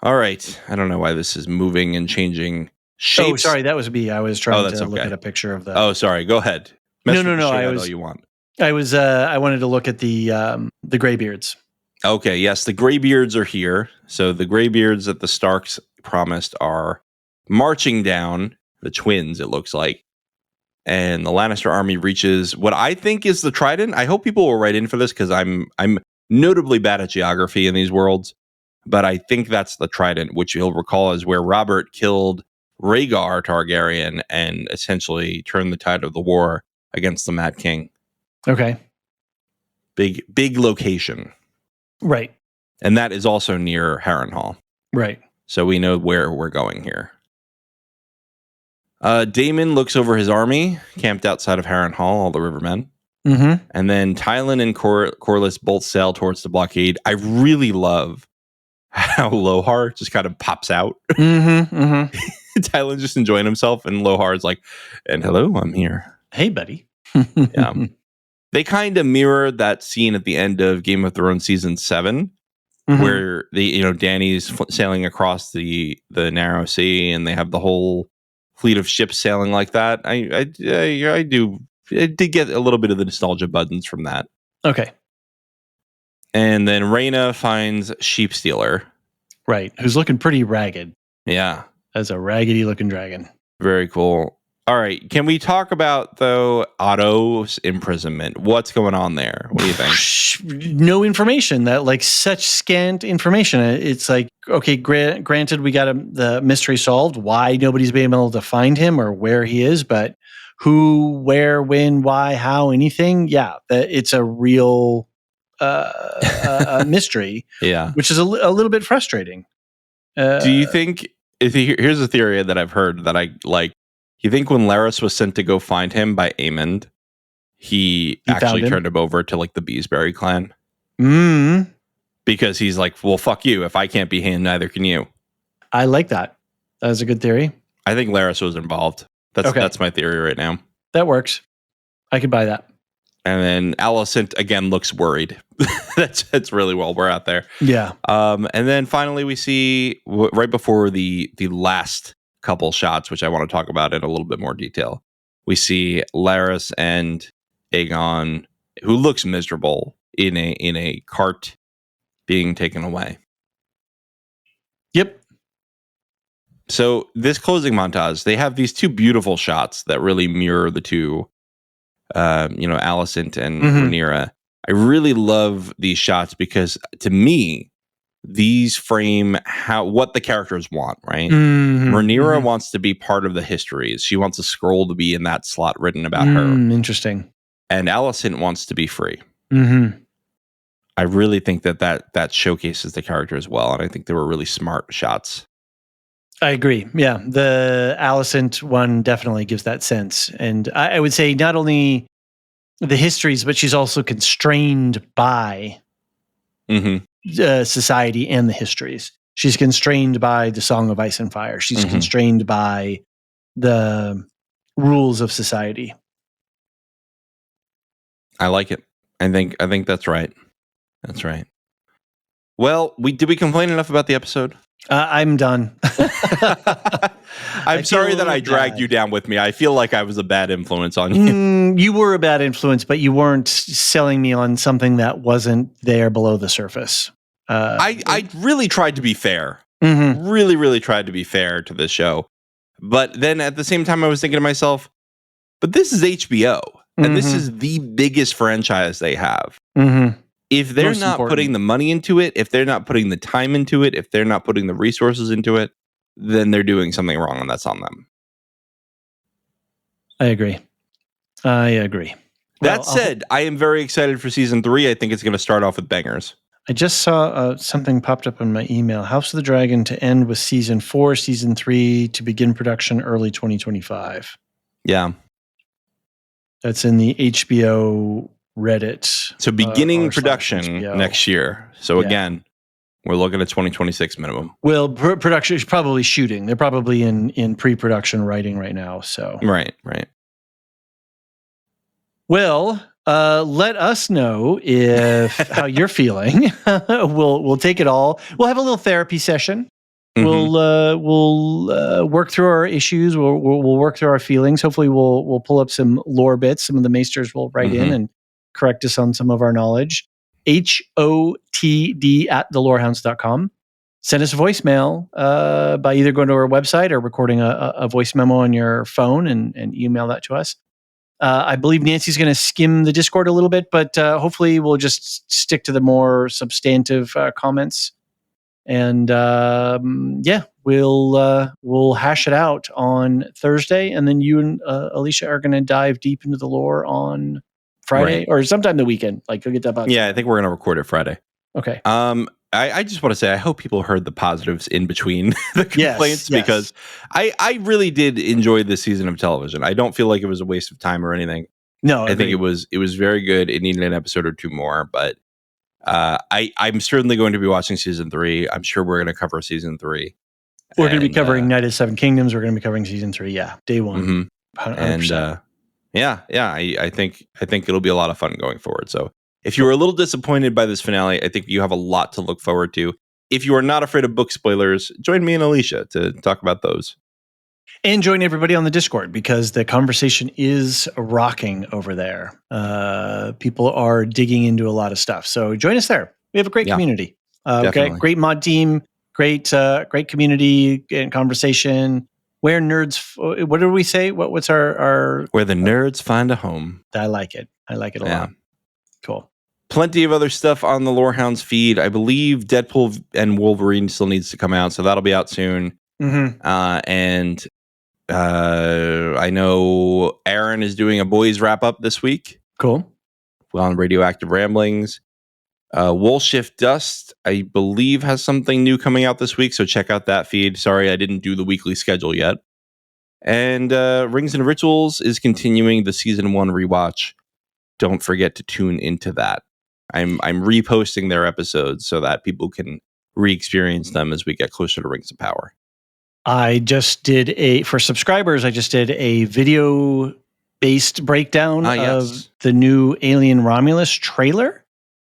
All right. I don't know why this is moving and changing shapes. Oh, sorry, that was me. I was trying that's to look okay. at a picture of the. Oh, sorry. Go ahead. Mess No. with the I shade was all you want. I was. I wanted to look at the Greybeards. Okay. Yes, the Greybeards are here. So the Greybeards that the Starks promised are marching down. The twins, it looks like. And the Lannister army reaches what I think is the Trident. I hope people will write in for this because I'm notably bad at geography in these worlds. But I think that's the Trident, which you'll recall is where Robert killed Rhaegar Targaryen and essentially turned the tide of the war against the Mad King. Okay. Big location. Right. And that is also near Harrenhal. Right. So we know where we're going here. Daemon looks over his army, camped outside of Harrenhal, all the Rivermen. Mm-hmm. And then Tylan and Corlys both sail towards the blockade. I really love how Lohar just kind of pops out. Mm-hmm. Mm-hmm. Tylan's just enjoying himself, and Lohar's like, and hello, I'm here. Hey, buddy. Yeah. They kind of mirror that scene at the end of Game of Thrones season 7, where Dany's sailing across the narrow sea, and they have the whole fleet of ships sailing like that. I did get a little bit of the nostalgia buttons from that. Okay. And then Rhaenyra finds Sheep Stealer. Right. Who's looking pretty ragged. Yeah. As a raggedy looking dragon. Very cool. All right. Can we talk about, though, Otto's imprisonment? What's going on there? What do you think? No information. That such scant information. It's like, okay, granted, we got the mystery solved. Why nobody's been able to find him or where he is, but who, where, when, why, how, anything. Yeah, it's a real mystery. Yeah. Which is a little bit frustrating. Do you think, here's a theory that I've heard that I like. You think when Larys was sent to go find him by Aemond, he actually turned him over to the Beesbury clan? Mm. Because he's like, well, fuck you. If I can't be him, neither can you. I like that. That is a good theory. I think Larys was involved. That's my theory right now. That works. I could buy that. And then Alicent again looks worried. That's really well we're out there. Yeah. And then finally we see right before the last couple shots, which I want to talk about in a little bit more detail. We see Larys and Aegon, who looks miserable, in a cart being taken away. Yep. So this closing montage, they have these two beautiful shots that really mirror the two, Alicent and Rhaenyra. I really love these shots because, to me, these frame what the characters want, right? Rhaenyra wants to be part of the histories. She wants a scroll to be in that slot written about her. Interesting. And Alicent wants to be free. Mm-hmm. I really think that showcases the character as well, and I think they were really smart shots. I agree. Yeah, the Alicent one definitely gives that sense. And I would say not only the histories, but she's also constrained by society and the histories. She's constrained by the Song of Ice and Fire. She's constrained by the rules of society. I like it. I think that's right. That's right. Well, did we complain enough about the episode? I'm done. I'm sorry that I dragged you down with me. I feel like I was a bad influence on you. You were a bad influence, but you weren't selling me on something that wasn't there below the surface. I really tried to be fair. Really, really tried to be fair to this show. But then at the same time, I was thinking to myself, but this is HBO. And this is the biggest franchise they have. If they're not putting the money into it, if they're not putting the time into it, if they're not putting the resources into it, then they're doing something wrong, and that's on them. I agree. That said, I am very excited for season 3. I think it's going to start off with bangers. I just saw something popped up on my email. House of the Dragon to end with season 4, season 3 to begin production early 2025. Yeah. That's in the HBO Reddit. So beginning production next year. So again, we're looking at 2026 minimum. Well, production is probably shooting. They're probably in pre-production writing right now. So right. Well, let us know if how you're feeling. We'll take it all. We'll have a little therapy session. We'll work through our issues. We'll work through our feelings. Hopefully, we'll pull up some lore bits. Some of the maesters will write in and correct us on some of our knowledge. HOTD@thelorehounds.com. Send us a voicemail by either going to our website or recording a voice memo on your phone and email that to us. I believe Nancy's going to skim the Discord a little bit, but hopefully we'll just stick to the more substantive comments. And we'll hash it out on Thursday, and then you and Alicia are going to dive deep into the lore on Friday or sometime the weekend. Like you'll get that. Yeah, I think we're going to record it Friday. Okay. I just want to say I hope people heard the positives in between the complaints because I really did enjoy this season of television. I don't feel like it was a waste of time or anything. No, I think it was very good. It needed an episode or two more, but I'm certainly going to be watching season 3. I'm sure we're going to cover season 3. We're going to be covering Night of the Seven Kingdoms. We're going to be covering season 3. Yeah, day 1. 100%. And I think it'll be a lot of fun going forward. So if you were a little disappointed by this finale, I think you have a lot to look forward to. If you are not afraid of book spoilers, join me and Alicia to talk about those. And join everybody on the Discord because the conversation is rocking over there. People are digging into a lot of stuff. So join us there. We have a great community. Great mod team, great community and conversation. Where nerds, what did we say? What's our... Where the nerds find a home. I like it. I like it a lot. Cool. Plenty of other stuff on the Lorehounds feed. I believe Deadpool and Wolverine still needs to come out, so that'll be out soon. And I know Aaron is doing a boys wrap up this week. Cool. On Radioactive Ramblings. Woolshift Dust, I believe, has something new coming out this week, so check out that feed. Sorry, I didn't do the weekly schedule yet. And Rings and Rituals is continuing the season 1 rewatch. Don't forget to tune into that. I'm reposting their episodes so that people can re-experience them as we get closer to Rings of Power. For subscribers, I just did a video-based breakdown of the new Alien Romulus trailer.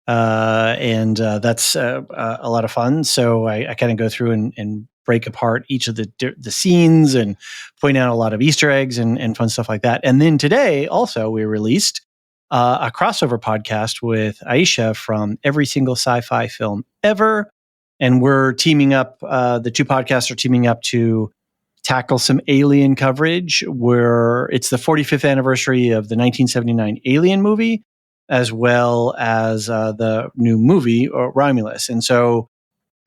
And that's a lot of fun. So I kind of go through and break apart each of the scenes and point out a lot of Easter eggs and fun stuff like that. And then today also we released a crossover podcast with Aisha from Every Single Sci-Fi Film Ever. And we're teaming up, the two podcasts are teaming up to tackle some Alien coverage where it's the 45th anniversary of the 1979 Alien movie, as well as the new movie, Romulus. And so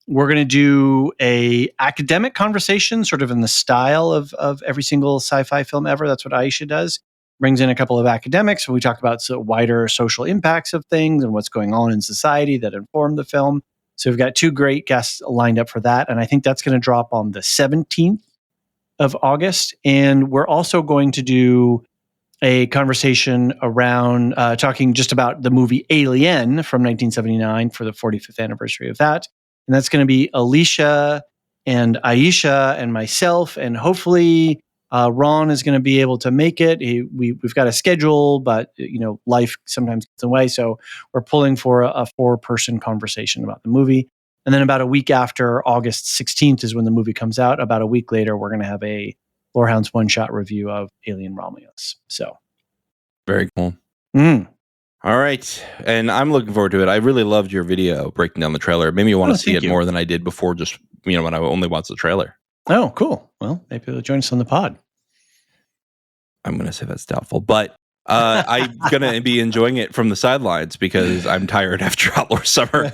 we're going to do a academic conversation sort of in the style of Every Single Sci-Fi Film Ever. That's what Aisha does. Brings in a couple of academics. We talk about wider social impacts of things and what's going on in society that inform the film. So we've got 2 great guests lined up for that. And I think that's going to drop on the 17th of August. And we're also going to do a conversation around talking just about the movie Alien from 1979 for the 45th anniversary of that. And that's going to be Alicia and Aisha and myself. And hopefully Ron is going to be able to make it. We've got a schedule, but life sometimes gets in the way. So we're pulling for a 4-person conversation about the movie. And then about a week after, August 16th is when the movie comes out. About a week later, we're going to have a Lorehounds one-shot review of Alien Romulus. So very cool. All right. And I'm looking forward to it. I really loved your video breaking down the trailer. It made me want to see it more than I did before, just when I only watched the trailer. Oh, cool. Well, maybe they'll join us on the pod. I'm going to say that's doubtful, but I'm going to be enjoying it from the sidelines because I'm tired after Outlaw Summer.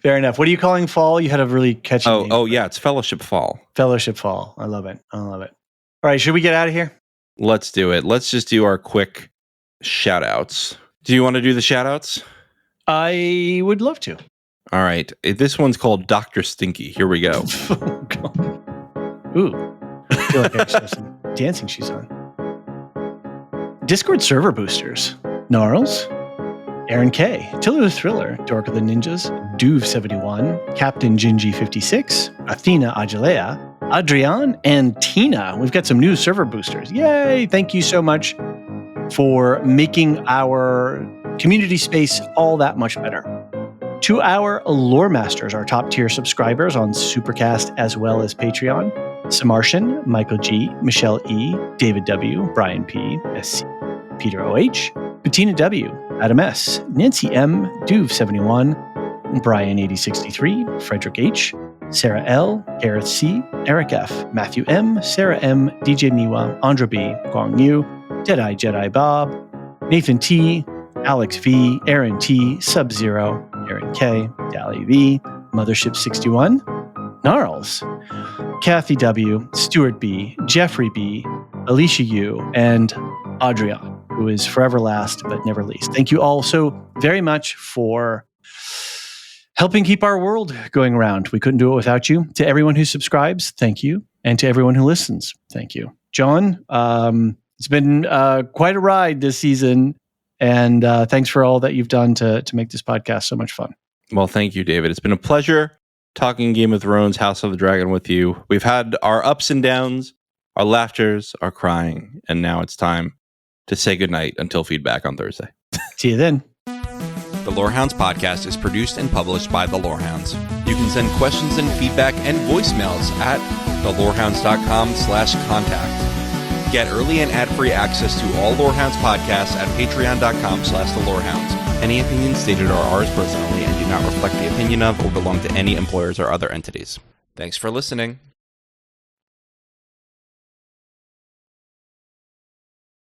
Fair enough. What are you calling fall? You had a really catchy name. Oh, yeah. It's Fellowship Fall. Fellowship Fall. I love it. All right. Should we get out of here? Let's do it. Let's just do our quick shout outs. Do you want to do the shout outs? I would love to. All right. This one's called Dr. Stinky. Here we go. Ooh. I feel like I actually have some dancing shoes on. Discord server boosters. Gnarls. Aaron K. Tiller the Thriller. Dork of the Ninjas. Duve71. Captain Gingy56. Athena Ajalea. Adrian and Tina. We've got some new server boosters. Yay! Thank you so much for making our community space all that much better. To our Lore Masters, our top tier subscribers on Supercast as well as Patreon: Samartian, Michael G, Michelle E, David W, Brian P, SC, Peter OH, Bettina W, Adam S, Nancy M, Duve71, Brian 8063, Frederick H, Sarah L, Gareth C, Eric F, Matthew M, Sarah M, DJ Miwa, Andra B, Guang Yu, Deadeye Jedi Bob, Nathan T, Alex V, Aaron T, Sub-Zero, Aaron K, Dally V, Mothership 61, Gnarls, Kathy W, Stuart B, Jeffrey B, Alicia U, and Adrian, who is forever last but never least. Thank you all so very much for helping keep our world going around. We couldn't do it without you. To everyone who subscribes, thank you. And to everyone who listens, thank you. John, it's been quite a ride this season. And thanks for all that you've done to make this podcast so much fun. Well, thank you, David. It's been a pleasure talking Game of Thrones, House of the Dragon with you. We've had our ups and downs, our laughters, our crying, and now it's time to say goodnight until feedback on Thursday. See you then. The Lorehounds podcast is produced and published by The Lorehounds. You can send questions and feedback and voicemails at thelorehounds.com/contact. Get early and ad-free access to all Lorehounds podcasts at patreon.com/thelorehounds. Any opinions stated are ours personally and do not reflect the opinion of or belong to any employers or other entities. Thanks for listening.